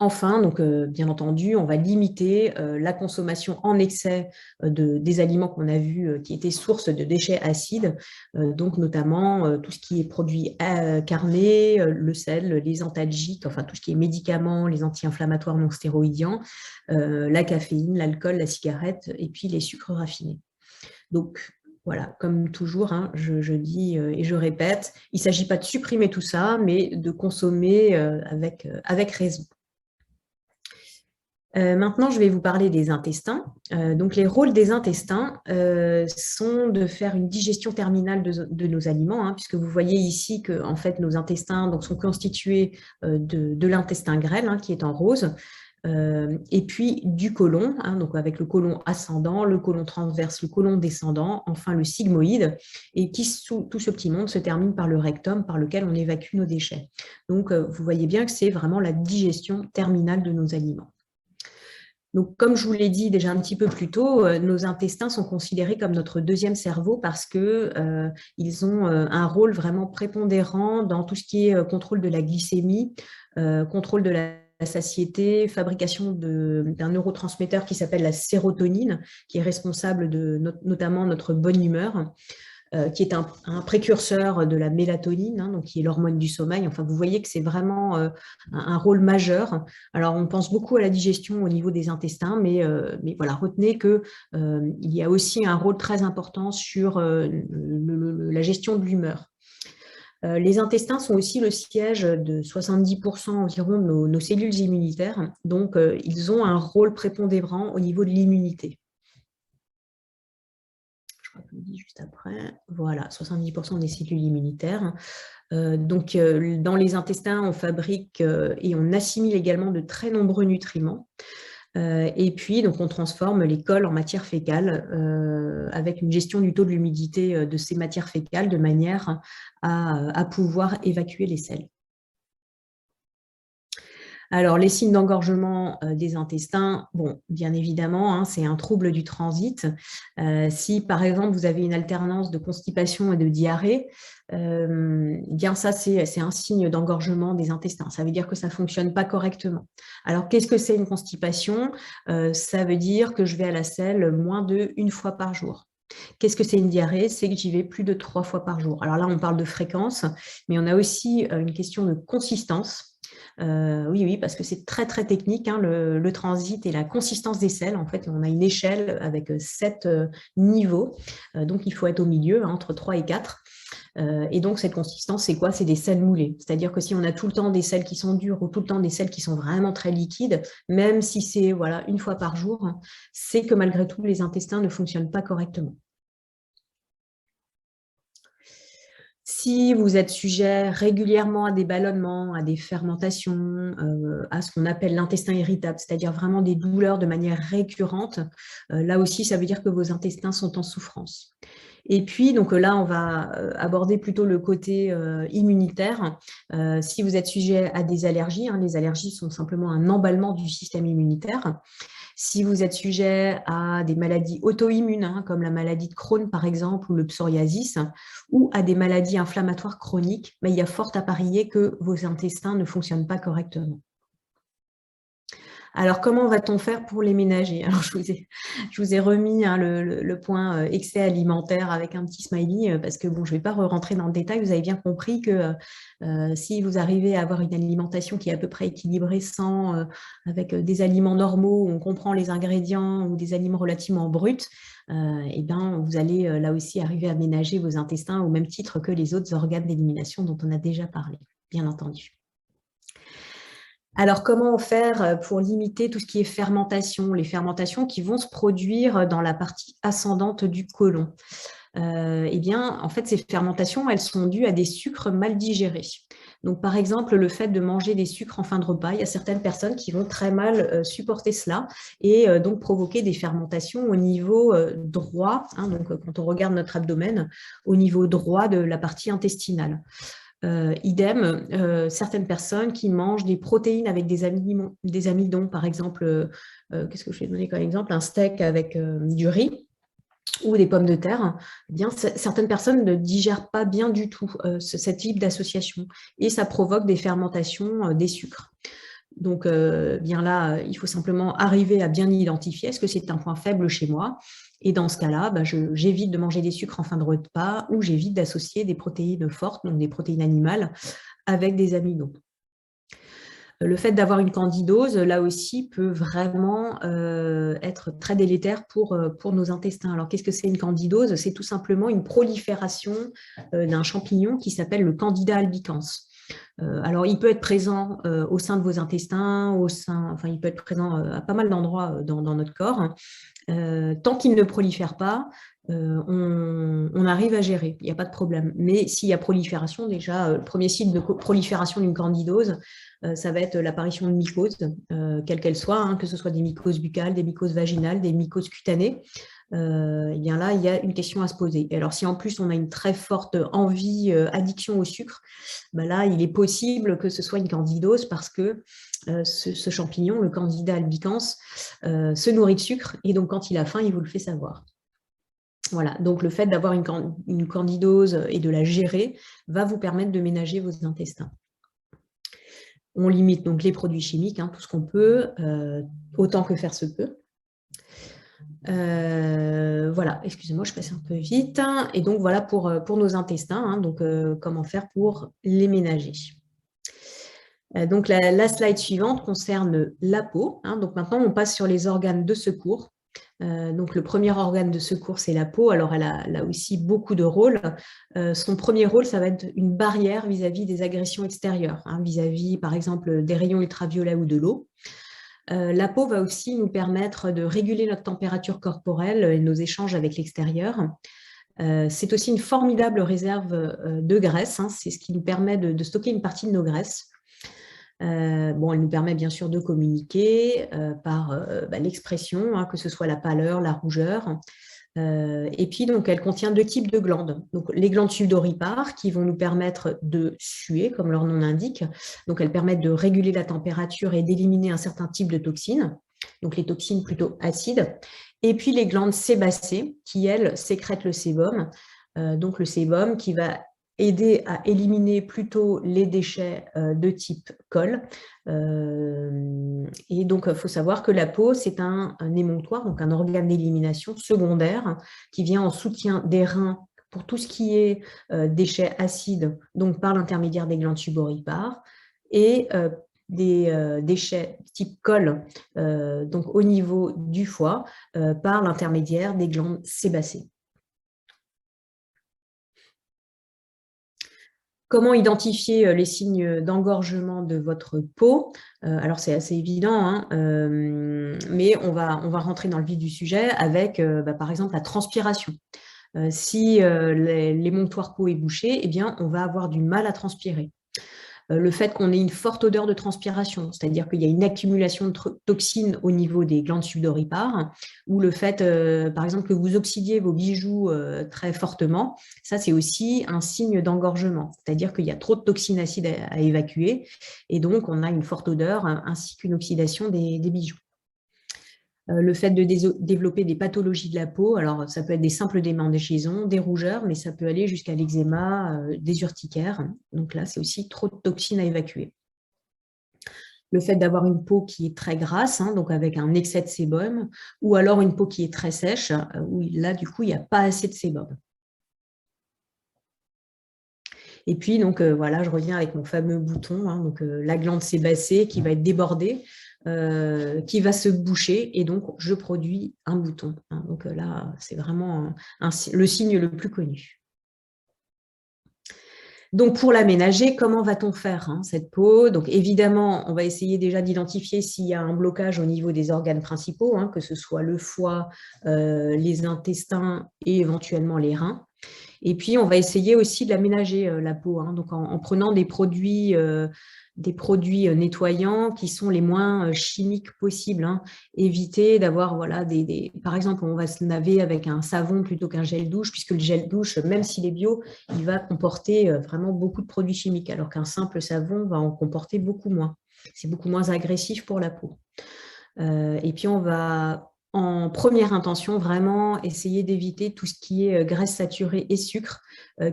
Enfin, donc, bien entendu, on va limiter la consommation en excès des aliments qu'on a vus qui étaient source de déchets acides, donc notamment tout ce qui est produits carnés, le sel, les antalgiques, enfin tout ce qui est médicaments, les anti-inflammatoires non stéroïdiens, la caféine, l'alcool, la cigarette et puis les sucres raffinés. Donc, voilà, comme toujours, je dis et je répète, il ne s'agit pas de supprimer tout ça, mais de consommer avec raison. Maintenant, je vais vous parler des intestins. Donc, les rôles des intestins sont de faire une digestion terminale de nos aliments, puisque vous voyez ici que en fait, nos intestins donc, sont constitués de l'intestin grêle, qui est en rose, et puis du côlon, donc avec le côlon ascendant, le côlon transverse, le côlon descendant, enfin le sigmoïde, et qui, tout ce petit monde, se termine par le rectum, par lequel on évacue nos déchets. Donc, vous voyez bien que c'est vraiment la digestion terminale de nos aliments. Donc, comme je vous l'ai dit déjà un petit peu plus tôt, nos intestins sont considérés comme notre deuxième cerveau parce qu'ils ont un rôle vraiment prépondérant dans tout ce qui est contrôle de la glycémie, contrôle de la satiété, fabrication d'un neurotransmetteur qui s'appelle la sérotonine, qui est responsable de notamment notre bonne humeur, qui est un précurseur de la mélatonine, donc qui est l'hormone du sommeil. Enfin, vous voyez que c'est vraiment un rôle majeur. Alors, on pense beaucoup à la digestion au niveau des intestins, mais voilà, retenez qu'il y a aussi un rôle très important sur la gestion de l'humeur. Les intestins sont aussi le siège de 70% environ de nos cellules immunitaires, donc ils ont un rôle prépondérant au niveau de l'immunité. Je vous dis juste après, voilà, 70% des cellules immunitaires. Donc, dans les intestins, on fabrique et on assimile également de très nombreux nutriments. Et puis, donc, on transforme les cols en matière fécale avec une gestion du taux de l'humidité de ces matières fécales de manière à pouvoir évacuer les sels. Alors, les signes d'engorgement des intestins, bon, bien évidemment, c'est un trouble du transit. Si, par exemple, vous avez une alternance de constipation et de diarrhée, bien ça, c'est un signe d'engorgement des intestins. Ça veut dire que ça ne fonctionne pas correctement. Alors, qu'est-ce que c'est une constipation? Ça veut dire que je vais à la selle moins d'1 fois par jour. Qu'est-ce que c'est une diarrhée? C'est que j'y vais plus de 3 fois par jour. Alors là, on parle de fréquence, mais on a aussi une question de consistance. Oui, parce que c'est très, très technique, le transit et la consistance des selles. En fait, on a une échelle avec 7 niveaux. Donc, il faut être au milieu, entre 3 et 4. Et donc, cette consistance, c'est quoi? C'est des selles moulées. C'est-à-dire que si on a tout le temps des selles qui sont dures ou tout le temps des selles qui sont vraiment très liquides, même si c'est 1 fois par jour, c'est que malgré tout, les intestins ne fonctionnent pas correctement. Si vous êtes sujet régulièrement à des ballonnements, à des fermentations, à ce qu'on appelle l'intestin irritable, c'est-à-dire vraiment des douleurs de manière récurrente, là aussi, ça veut dire que vos intestins sont en souffrance. Et puis, donc là, on va aborder plutôt le côté immunitaire. Si vous êtes sujet à des allergies, les allergies sont simplement un emballement du système immunitaire. Si vous êtes sujet à des maladies auto-immunes, comme la maladie de Crohn par exemple, ou le psoriasis, ou à des maladies inflammatoires chroniques, il y a fort à parier que vos intestins ne fonctionnent pas correctement. Alors, comment va-t-on faire pour les ménager? Alors, je vous ai remis le point excès alimentaire avec un petit smiley, parce que bon, je ne vais pas rentrer dans le détail. Vous avez bien compris que si vous arrivez à avoir une alimentation qui est à peu près équilibrée, avec des aliments normaux, où on comprend les ingrédients, ou des aliments relativement bruts, vous allez là aussi arriver à ménager vos intestins au même titre que les autres organes d'élimination dont on a déjà parlé, bien entendu. Alors, comment faire pour limiter tout ce qui est fermentation, les fermentations qui vont se produire dans la partie ascendante du côlon? Eh bien, en fait, ces fermentations, elles sont dues à des sucres mal digérés. Donc, par exemple, le fait de manger des sucres en fin de repas, il y a certaines personnes qui vont très mal supporter cela et donc provoquer des fermentations au niveau droit, hein, donc quand on regarde notre abdomen, au niveau droit de la partie intestinale. Idem, certaines personnes qui mangent des protéines avec des amidons, par exemple, qu'est-ce que je vais donner comme exemple? Un steak avec du riz ou des pommes de terre, eh bien, certaines personnes ne digèrent pas bien du tout ce type d'association et ça provoque des fermentations des sucres. Donc, bien là, il faut simplement arriver à bien identifier est-ce que c'est un point faible chez moi. Et dans ce cas-là, j'évite de manger des sucres en fin de repas ou j'évite d'associer des protéines fortes, donc des protéines animales, avec des amidons. Le fait d'avoir une candidose, là aussi, peut vraiment être très délétère pour nos intestins. Alors, qu'est-ce que c'est une candidose? C'est tout simplement une prolifération d'un champignon qui s'appelle le Candida albicans. Alors, il peut être présent au sein de vos intestins, enfin, il peut être présent à pas mal d'endroits dans notre corps. Tant qu'il ne prolifère pas, on arrive à gérer, il n'y a pas de problème. Mais s'il y a prolifération, déjà, le premier signe de prolifération d'une candidose, ça va être l'apparition de mycoses, quelles qu'elles soient, hein, que ce soit des mycoses buccales, des mycoses vaginales, des mycoses cutanées. Eh bien là, il y a une question à se poser. Et alors, si en plus on a une très forte envie, addiction au sucre, là, il est possible que ce soit une candidose parce que ce champignon, le Candida albicans, se nourrit de sucre et donc quand il a faim, il vous le fait savoir. Voilà, donc le fait d'avoir une candidose et de la gérer va vous permettre de ménager vos intestins. On limite donc les produits chimiques, hein, tout ce qu'on peut, autant que faire se peut. Voilà, excusez-moi, je passe un peu vite. Et donc voilà pour nos intestins, hein, donc comment faire pour les ménager. Donc la slide suivante concerne la peau, hein, donc maintenant on passe sur les organes de secours. Donc le premier organe de secours, c'est la peau. Alors elle a là aussi beaucoup de rôles. Son premier rôle, ça va être une barrière vis-à-vis des agressions extérieures, hein, vis-à-vis par exemple des rayons ultraviolets ou de l'eau. La peau va aussi nous permettre de réguler notre température corporelle et nos échanges avec l'extérieur. C'est aussi une formidable réserve de graisse, hein, c'est ce qui nous permet de stocker une partie de nos graisses. Elle nous permet bien sûr de communiquer par l'expression, hein, que ce soit la pâleur, la rougeur. Et puis, donc, elle contient 2 types de glandes. Donc, les glandes sudoripares qui vont nous permettre de suer, comme leur nom l'indique. Donc, elles permettent de réguler la température et d'éliminer un certain type de toxines. Donc, les toxines plutôt acides. Et puis, les glandes sébacées qui, elles, sécrètent le sébum. Donc, le sébum qui va aider à éliminer plutôt les déchets de type colle. Et donc, il faut savoir que la peau, c'est un émonctoire, donc un organe d'élimination secondaire qui vient en soutien des reins pour tout ce qui est déchets acides, donc par l'intermédiaire des glandes sudoripares, et des déchets type colle, donc au niveau du foie, par l'intermédiaire des glandes sébacées. Comment identifier les signes d'engorgement de votre peau? Alors, c'est assez évident, hein, mais on va rentrer dans le vif du sujet avec, par exemple, la transpiration. Si l'émonctoire peau est bouché, eh bien, on va avoir du mal à transpirer. Le fait qu'on ait une forte odeur de transpiration, c'est-à-dire qu'il y a une accumulation de toxines au niveau des glandes sudoripares, ou le fait, par exemple, que vous oxydiez vos bijoux très fortement, ça c'est aussi un signe d'engorgement, c'est-à-dire qu'il y a trop de toxines acides à évacuer, et donc on a une forte odeur ainsi qu'une oxydation des bijoux. Le fait de développer des pathologies de la peau, alors ça peut être des simples démangeaisons, des rougeurs, mais ça peut aller jusqu'à l'eczéma, des urticaires. Donc là, c'est aussi trop de toxines à évacuer. Le fait d'avoir une peau qui est très grasse, hein, donc avec un excès de sébum, ou alors une peau qui est très sèche, où là, du coup, il n'y a pas assez de sébum. Et puis, donc, voilà, je reviens avec mon fameux bouton, hein, donc la glande sébacée qui va être débordée, qui va se boucher, et donc je produis un bouton. Hein. Donc là, c'est vraiment le signe le plus connu. Donc, pour l'aménager, comment va-t-on faire cette peau? Donc, évidemment, on va essayer déjà d'identifier s'il y a un blocage au niveau des organes principaux, que ce soit le foie, les intestins et éventuellement les reins. Et puis, on va essayer aussi de l'aménager, la peau, donc en prenant des produits nettoyants qui sont les moins chimiques possibles. Éviter d'avoir, voilà, par exemple, on va se laver avec un savon plutôt qu'un gel douche, puisque le gel douche, même s'il est bio, il va comporter vraiment beaucoup de produits chimiques, alors qu'un simple savon va en comporter beaucoup moins. C'est beaucoup moins agressif pour la peau. Et puis, on va, en première intention, vraiment essayer d'éviter tout ce qui est graisse saturée et sucre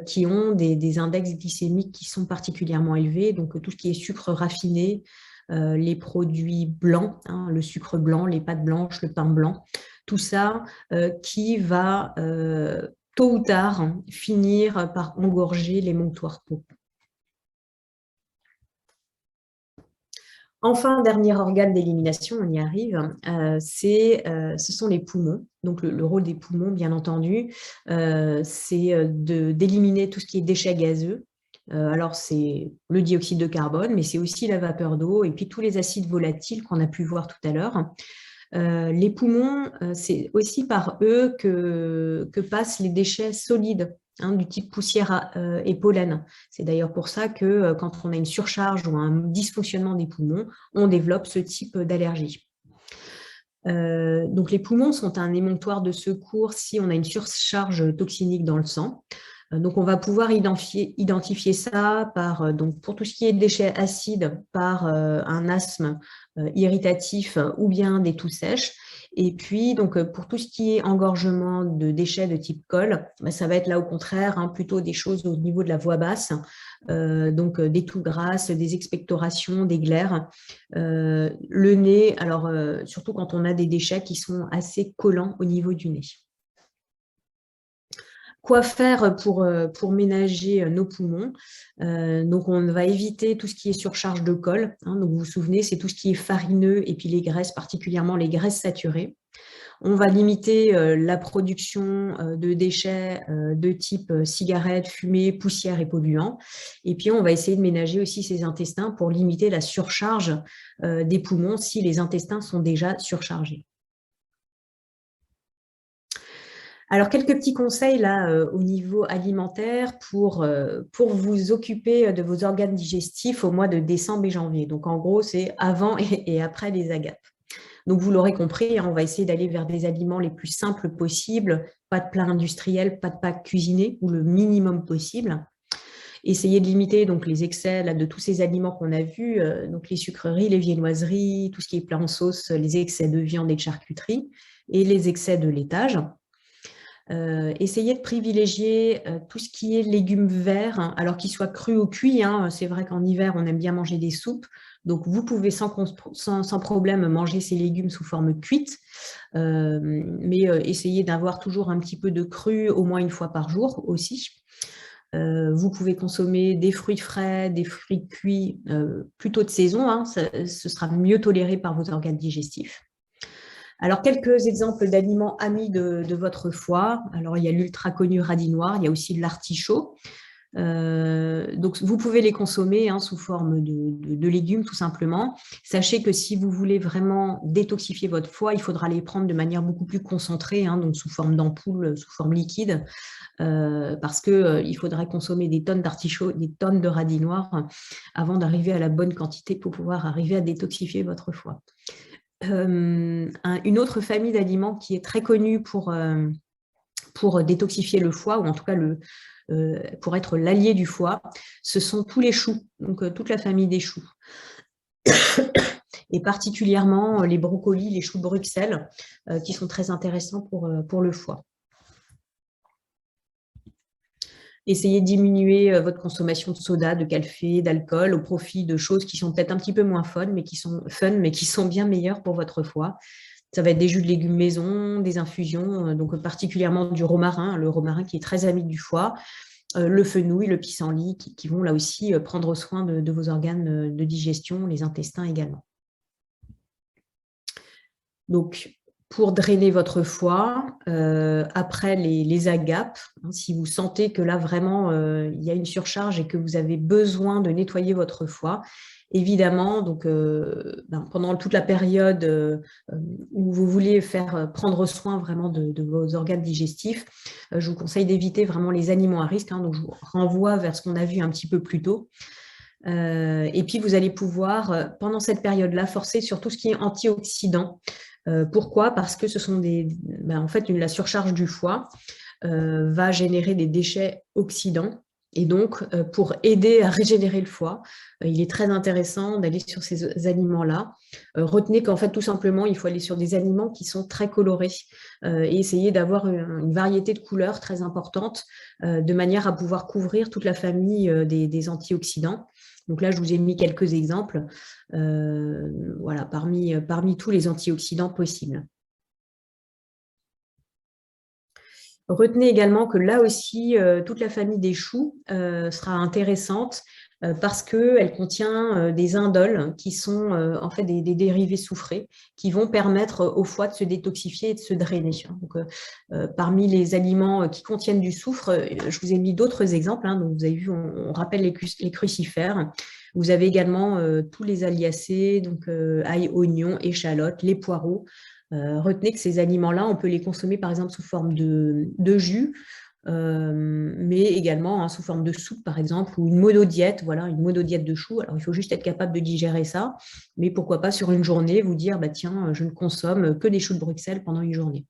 qui ont des index glycémiques qui sont particulièrement élevés. Donc, tout ce qui est sucre raffiné, les produits blancs, le sucre blanc, les pâtes blanches, le pain blanc, tout ça qui va tôt ou tard finir par engorger les monctoires peau. Enfin, dernier organe d'élimination, on y arrive, ce sont les poumons. Donc, le rôle des poumons, bien entendu, c'est d'éliminer tout ce qui est déchets gazeux. Alors, c'est le dioxyde de carbone, mais c'est aussi la vapeur d'eau et puis tous les acides volatiles qu'on a pu voir tout à l'heure. Les poumons, c'est aussi par eux que passent les déchets solides, du type poussière et pollen. C'est d'ailleurs pour ça que quand on a une surcharge ou un dysfonctionnement des poumons, on développe ce type d'allergie. Donc les poumons sont un émonctoire de secours si on a une surcharge toxinique dans le sang. Donc on va pouvoir identifier ça par, donc pour tout ce qui est déchets acides, par un asthme irritatif ou bien des toux sèches. Et puis, donc, pour tout ce qui est engorgement de déchets de type colle, ça va être là au contraire plutôt des choses au niveau de la voie basse, donc des toux grasses, des expectorations, des glaires. Le nez, alors surtout quand on a des déchets qui sont assez collants au niveau du nez. Quoi faire pour ménager nos poumons? Donc, on va éviter tout ce qui est surcharge de colle. Donc, vous vous souvenez, c'est tout ce qui est farineux et puis les graisses, particulièrement les graisses saturées. On va limiter la production de déchets de type cigarettes, fumée, poussière et polluants. Et puis, on va essayer de ménager aussi ces intestins pour limiter la surcharge des poumons si les intestins sont déjà surchargés. Alors, quelques petits conseils là au niveau alimentaire pour vous occuper de vos organes digestifs au mois de décembre et janvier. Donc, en gros, c'est avant et après les agapes. Donc, vous l'aurez compris, on va essayer d'aller vers des aliments les plus simples possibles, pas de plats industriels, pas de plats cuisinés, ou le minimum possible. Essayer de limiter donc, les excès là, de tous ces aliments qu'on a vus, donc les sucreries, les viennoiseries, tout ce qui est plat en sauce, les excès de viande et de charcuterie, et les excès de laitage. Essayez de privilégier tout ce qui est légumes verts, alors qu'ils soient crus ou cuits. C'est vrai qu'en hiver, on aime bien manger des soupes. Donc, vous pouvez sans problème manger ces légumes sous forme cuite. Mais essayez d'avoir toujours un petit peu de cru, au moins une fois par jour aussi. Vous pouvez consommer des fruits frais, des fruits cuits, plutôt de saison. Ce sera mieux toléré par vos organes digestifs. Alors, quelques exemples d'aliments amis de votre foie. Alors, il y a l'ultra connu radis noir, il y a aussi de l'artichaut. Donc, vous pouvez les consommer sous forme de légumes, tout simplement. Sachez que si vous voulez vraiment détoxifier votre foie, il faudra les prendre de manière beaucoup plus concentrée, donc sous forme d'ampoule, sous forme liquide, parce qu'il faudrait consommer des tonnes d'artichauts, des tonnes de radis noirs avant d'arriver à la bonne quantité pour pouvoir arriver à détoxifier votre foie. Une autre famille d'aliments qui est très connue pour détoxifier le foie, ou en tout cas pour être l'allié du foie, ce sont tous les choux, donc toute la famille des choux. Et particulièrement les brocolis, les choux de Bruxelles, qui sont très intéressants pour le foie. Essayez de diminuer votre consommation de soda, de café, d'alcool au profit de choses qui sont peut-être un petit peu moins fun, mais qui sont bien meilleures pour votre foie. Ça va être des jus de légumes maison, des infusions, donc particulièrement du romarin, le romarin qui est très ami du foie, le fenouil, le pissenlit, qui vont là aussi prendre soin de vos organes de digestion, les intestins également. Donc, pour drainer votre foie, après les agapes, hein, si vous sentez que là vraiment il y a une surcharge et que vous avez besoin de nettoyer votre foie, évidemment, donc, pendant toute la période où vous voulez prendre soin vraiment de vos organes digestifs, je vous conseille d'éviter vraiment les aliments à risque, hein, donc je vous renvoie vers ce qu'on a vu un petit peu plus tôt. Et puis, vous allez pouvoir, pendant cette période-là, forcer sur tout ce qui est antioxydants. Pourquoi? Parce que ce sont en fait, la surcharge du foie va générer des déchets oxydants. Et donc, pour aider à régénérer le foie, il est très intéressant d'aller sur ces aliments-là. Retenez qu'en fait, tout simplement, il faut aller sur des aliments qui sont très colorés et essayer d'avoir une variété de couleurs très importante de manière à pouvoir couvrir toute la famille des antioxydants. Donc là, je vous ai mis quelques exemples voilà, parmi tous les antioxydants possibles. Retenez également que là aussi, toute la famille des choux sera intéressante parce qu'elle contient des indoles qui sont en fait des dérivés soufrés qui vont permettre au foie de se détoxifier et de se drainer. Donc, parmi les aliments qui contiennent du soufre, je vous ai mis d'autres exemples. Hein, donc vous avez vu, on rappelle les crucifères. Vous avez également tous les aliacés, donc ail, oignon, échalotes, les poireaux. Retenez que ces aliments-là, on peut les consommer par exemple sous forme de jus, mais également sous forme de soupe par exemple, ou une monodiète, voilà, une monodiète de choux. Alors il faut juste être capable de digérer ça, mais pourquoi pas sur une journée vous dire, bah, tiens, je ne consomme que des choux de Bruxelles pendant une journée.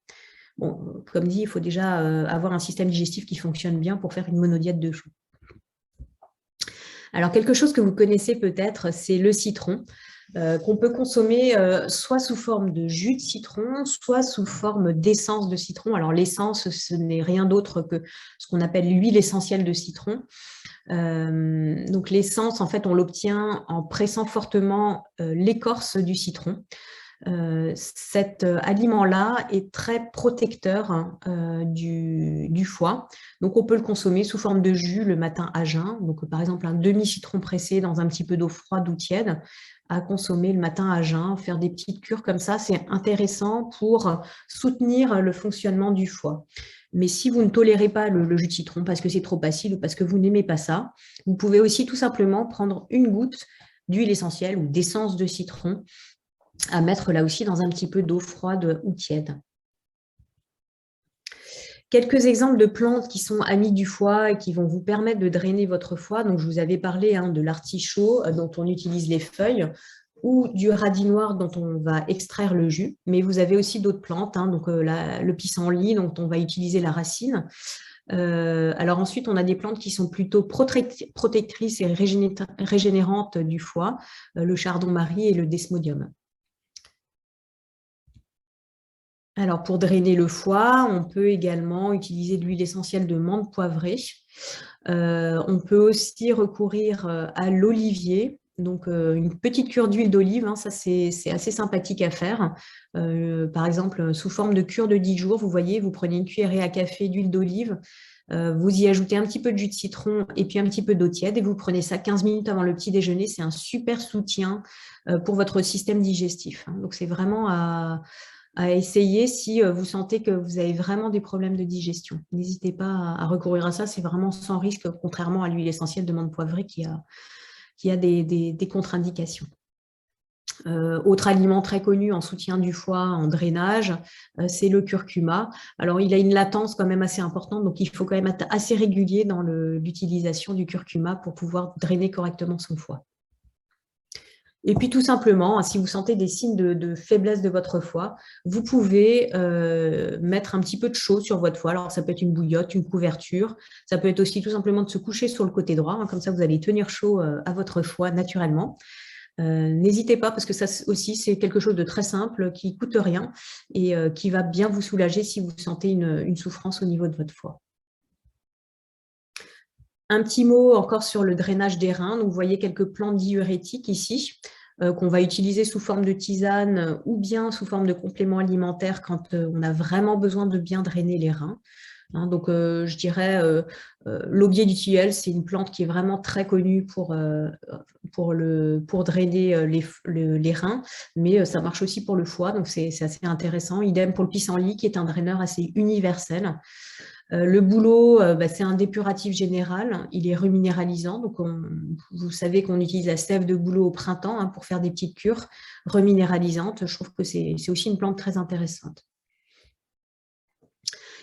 Bon, comme dit, il faut déjà avoir un système digestif qui fonctionne bien pour faire une monodiète de choux. Alors quelque chose que vous connaissez peut-être, c'est le citron. Qu'on peut consommer soit sous forme de jus de citron, soit sous forme d'essence de citron. Alors l'essence, ce n'est rien d'autre que ce qu'on appelle l'huile essentielle de citron. Donc l'essence, en fait, on l'obtient en pressant fortement l'écorce du citron. Cet aliment-là est très protecteur du foie. Donc, on peut le consommer sous forme de jus le matin à jeun. Donc, par exemple, un demi-citron pressé dans un petit peu d'eau froide ou tiède à consommer le matin à jeun, faire des petites cures comme ça, c'est intéressant pour soutenir le fonctionnement du foie. Mais si vous ne tolérez pas le jus de citron parce que c'est trop acide ou parce que vous n'aimez pas ça, vous pouvez aussi tout simplement prendre une goutte d'huile essentielle ou d'essence de citron à mettre là aussi dans un petit peu d'eau froide ou tiède. Quelques exemples de plantes qui sont amies du foie et qui vont vous permettre de drainer votre foie. Donc, je vous avais parlé de l'artichaut dont on utilise les feuilles ou du radis noir dont on va extraire le jus. Mais vous avez aussi d'autres plantes, donc le pissenlit dont on va utiliser la racine. Alors ensuite, on a des plantes qui sont plutôt protectrices et régénérantes du foie, le chardon-marie et le desmodium. Alors, pour drainer le foie, on peut également utiliser de l'huile essentielle de menthe poivrée. On peut aussi recourir à l'olivier, donc une petite cure d'huile d'olive, ça c'est assez sympathique à faire. Par exemple, sous forme de cure de 10 jours, vous voyez, vous prenez une cuillerée à café d'huile d'olive, vous y ajoutez un petit peu de jus de citron et puis un petit peu d'eau tiède et vous prenez ça 15 minutes avant le petit déjeuner. C'est un super soutien pour votre système digestif. Donc, c'est vraiment à essayer si vous sentez que vous avez vraiment des problèmes de digestion. N'hésitez pas à recourir à ça, c'est vraiment sans risque, contrairement à l'huile essentielle de menthe poivrée qui a des contre-indications. Autre aliment très connu en soutien du foie, en drainage, c'est le curcuma. Alors, il a une latence quand même assez importante, donc il faut quand même être assez régulier dans l'utilisation du curcuma pour pouvoir drainer correctement son foie. Et puis tout simplement, si vous sentez des signes de faiblesse de votre foie, vous pouvez mettre un petit peu de chaud sur votre foie. Alors ça peut être une bouillotte, une couverture, ça peut être aussi tout simplement de se coucher sur le côté droit, comme ça vous allez tenir chaud à votre foie naturellement. N'hésitez pas parce que ça aussi c'est quelque chose de très simple qui ne coûte rien et qui va bien vous soulager si vous sentez une souffrance au niveau de votre foie. Un petit mot encore sur le drainage des reins. Donc, vous voyez quelques plantes diurétiques ici qu'on va utiliser sous forme de tisane ou bien sous forme de complément alimentaire quand on a vraiment besoin de bien drainer les reins. Hein. Donc, je dirais, l'aubier du tilleul, c'est une plante qui est vraiment très connue pour drainer les reins, mais ça marche aussi pour le foie, donc c'est assez intéressant. Idem pour le pissenlit, qui est un draineur assez universel. Le bouleau, c'est un dépuratif général, il est reminéralisant, donc vous savez qu'on utilise la sève de bouleau au printemps, hein, pour faire des petites cures reminéralisantes. Je trouve que c'est aussi une plante très intéressante.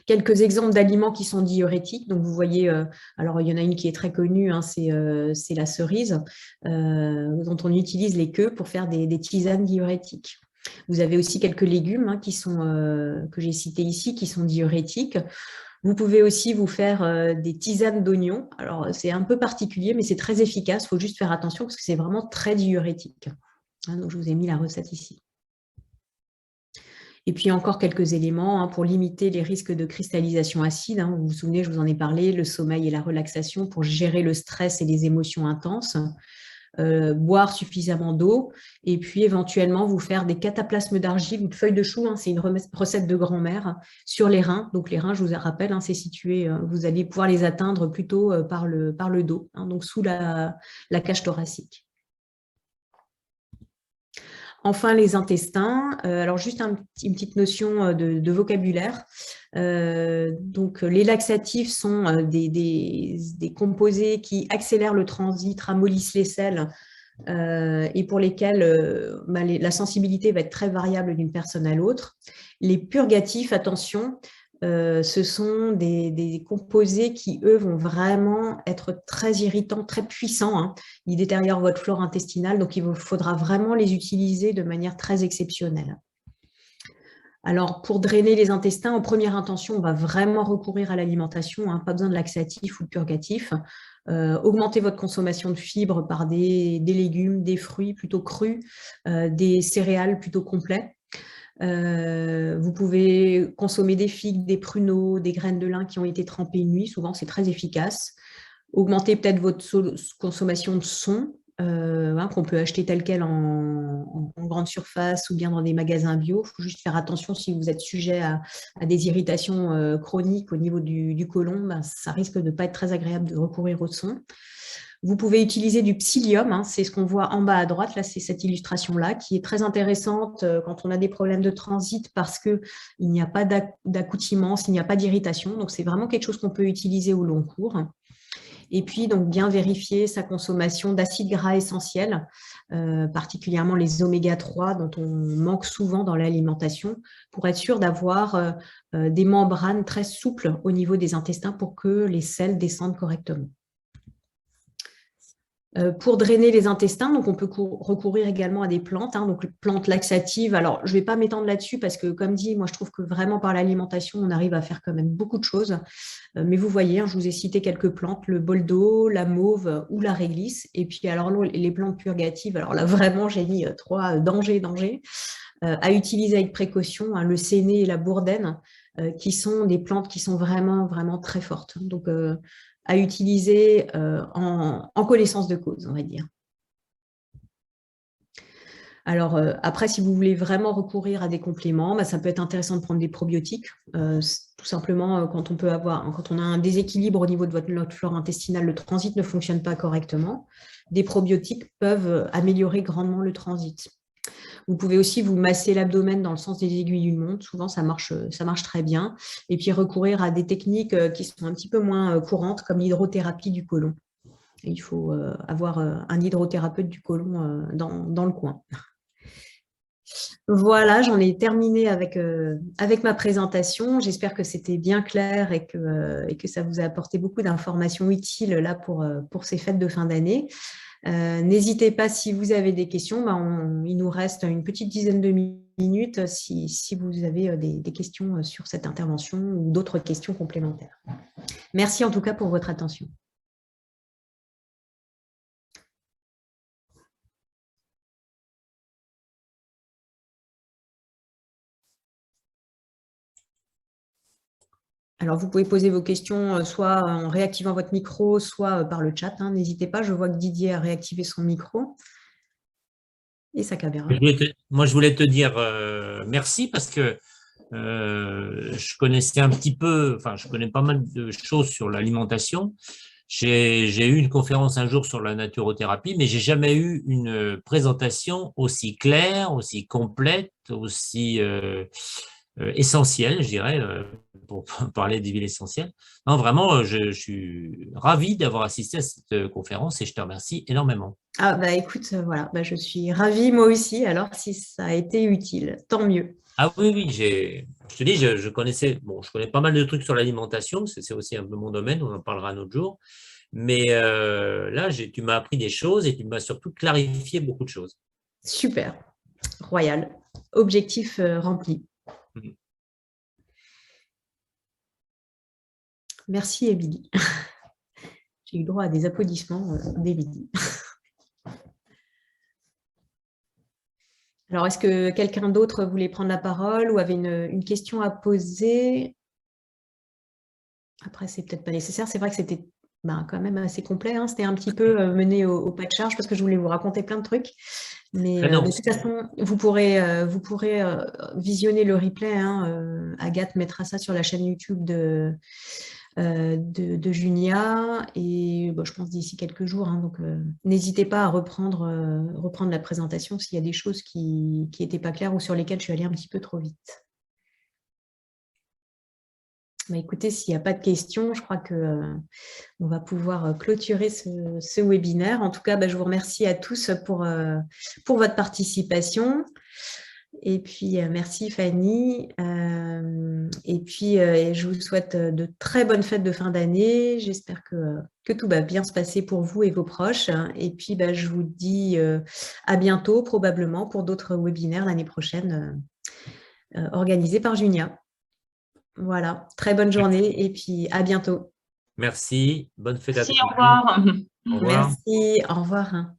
Quelques exemples d'aliments qui sont diurétiques. Donc, vous voyez, alors il y en a une qui est très connue, hein, c'est la cerise, dont on utilise les queues pour faire des tisanes diurétiques. Vous avez aussi quelques légumes, hein, que j'ai cités ici, qui sont diurétiques. Vous pouvez aussi vous faire des tisanes d'oignons. Alors, c'est un peu particulier, mais c'est très efficace. Il faut juste faire attention parce que c'est vraiment très diurétique. Hein, donc, je vous ai mis la recette ici. Et puis encore quelques éléments, hein, pour limiter les risques de cristallisation acide. Hein. Vous vous souvenez, je vous en ai parlé, le sommeil et la relaxation pour gérer le stress et les émotions intenses. Boire suffisamment d'eau et puis éventuellement vous faire des cataplasmes d'argile ou de feuilles de chou. Hein, c'est une recette de grand-mère sur les reins. Donc les reins, je vous rappelle, hein, c'est situé, vous allez pouvoir les atteindre plutôt par le dos, hein, donc sous la cage thoracique. Enfin, les intestins. Alors, juste une petite notion de vocabulaire. Donc, les laxatifs sont des composés qui accélèrent le transit, ramollissent les selles et pour lesquels la sensibilité va être très variable d'une personne à l'autre. Les purgatifs, attention, ce sont des composés qui, eux, vont vraiment être très irritants, très puissants. Hein. Ils détériorent votre flore intestinale, donc il vous faudra vraiment les utiliser de manière très exceptionnelle. Alors, pour drainer les intestins, en première intention, on va vraiment recourir à l'alimentation, hein, pas besoin de laxatif ou de purgatif. Augmentez votre consommation de fibres par des légumes, des fruits plutôt crus, des céréales plutôt complets. Vous pouvez consommer des figues, des pruneaux, des graines de lin qui ont été trempées une nuit. Souvent, c'est très efficace. Augmentez peut-être votre consommation de son, hein, qu'on peut acheter tel quel en grande surface ou bien dans des magasins bio. Il faut juste faire attention si vous êtes sujet à des irritations chroniques au niveau du côlon. Ben, ça risque de ne pas être très agréable de recourir au son. Vous pouvez utiliser du psyllium, hein, c'est ce qu'on voit en bas à droite, là c'est cette illustration-là, qui est très intéressante quand on a des problèmes de transit parce qu'il n'y a pas d'accoutumance, il n'y a pas d'irritation, donc c'est vraiment quelque chose qu'on peut utiliser au long cours. Et puis, donc, bien vérifier sa consommation d'acides gras essentiels, particulièrement les oméga 3 dont on manque souvent dans l'alimentation, pour être sûr d'avoir des membranes très souples au niveau des intestins pour que les sels descendent correctement. Pour drainer les intestins, donc on peut recourir également à des plantes, hein, donc plantes laxatives. Alors, je ne vais pas m'étendre là-dessus parce que, comme dit, moi, je trouve que vraiment par l'alimentation, on arrive à faire quand même beaucoup de choses. Mais vous voyez, hein, je vous ai cité quelques plantes, le boldo, la mauve ou la réglisse. Et puis, alors, les plantes purgatives, alors là, vraiment, j'ai mis 3 dangers. À utiliser avec précaution, hein, le séné et la bourdaine, qui sont des plantes qui sont vraiment, vraiment très fortes. Donc, à utiliser en connaissance de cause, on va dire. Alors, après, si vous voulez vraiment recourir à des compléments, bah, ça peut être intéressant de prendre des probiotiques. Tout simplement, quand on a un déséquilibre au niveau de votre flore intestinale, le transit ne fonctionne pas correctement. Des probiotiques peuvent améliorer grandement le transit. Vous pouvez aussi vous masser l'abdomen dans le sens des aiguilles d'une montre. Souvent, ça marche très bien. Et puis, recourir à des techniques qui sont un petit peu moins courantes, comme l'hydrothérapie du côlon. Et il faut avoir un hydrothérapeute du côlon dans le coin. Voilà, j'en ai terminé avec ma présentation. J'espère que c'était bien clair et que ça vous a apporté beaucoup d'informations utiles là pour ces fêtes de fin d'année. N'hésitez pas si vous avez des questions, il nous reste une petite dizaine de minutes si vous avez des questions sur cette intervention ou d'autres questions complémentaires. Merci en tout cas pour votre attention. Alors, vous pouvez poser vos questions soit en réactivant votre micro, soit par le chat. Hein. N'hésitez pas, je vois que Didier a réactivé son micro et sa caméra. Moi, je voulais te dire merci parce que Je connaissais un petit peu, enfin, je connais pas mal de choses sur l'alimentation. J'ai eu une conférence un jour sur la naturothérapie, mais j'ai jamais eu une présentation aussi claire, aussi complète, aussi essentielle, je dirais, pour parler des huiles essentielles. Non, vraiment, je suis ravi d'avoir assisté à cette conférence et je te remercie énormément. Ah bah écoute, voilà, bah, je suis ravie moi aussi, alors si ça a été utile, tant mieux. Ah oui, oui, je te dis, je connaissais, bon, je connais pas mal de trucs sur l'alimentation, c'est aussi un peu mon domaine, on en parlera un autre jour. Mais là, tu m'as appris des choses et tu m'as surtout clarifié beaucoup de choses. Super, royal. Objectif rempli. Mhm. Merci, Émilie. J'ai eu droit à des applaudissements d'Émilie. Alors, est-ce que quelqu'un d'autre voulait prendre la parole ou avait une question à poser? Après, c'est peut-être pas nécessaire. C'est vrai que c'était quand même assez complet, hein. C'était un petit peu mené au pas de charge parce que je voulais vous raconter plein de trucs. Mais Ah non, de toute façon, vous pourrez visionner le replay, hein. Agathe mettra ça sur la chaîne YouTube de Junia et je pense d'ici quelques jours, hein. Donc, n'hésitez pas à reprendre la présentation s'il y a des choses qui n'étaient pas claires ou sur lesquelles je suis allée un petit peu trop vite. Écoutez, s'il n'y a pas de questions, je crois qu'on va pouvoir clôturer ce webinaire. En tout cas, je vous remercie à tous pour votre participation. Et puis, merci Fanny. Et puis, je vous souhaite de très bonnes fêtes de fin d'année. J'espère que tout va bien se passer pour vous et vos proches. Et puis, je vous dis à bientôt, probablement, pour d'autres webinaires l'année prochaine organisés par Junia. Voilà, très bonne journée et puis à bientôt. merci. Bonne fête à Merci, tout au le monde. revoir. Au revoir. Merci, au revoir.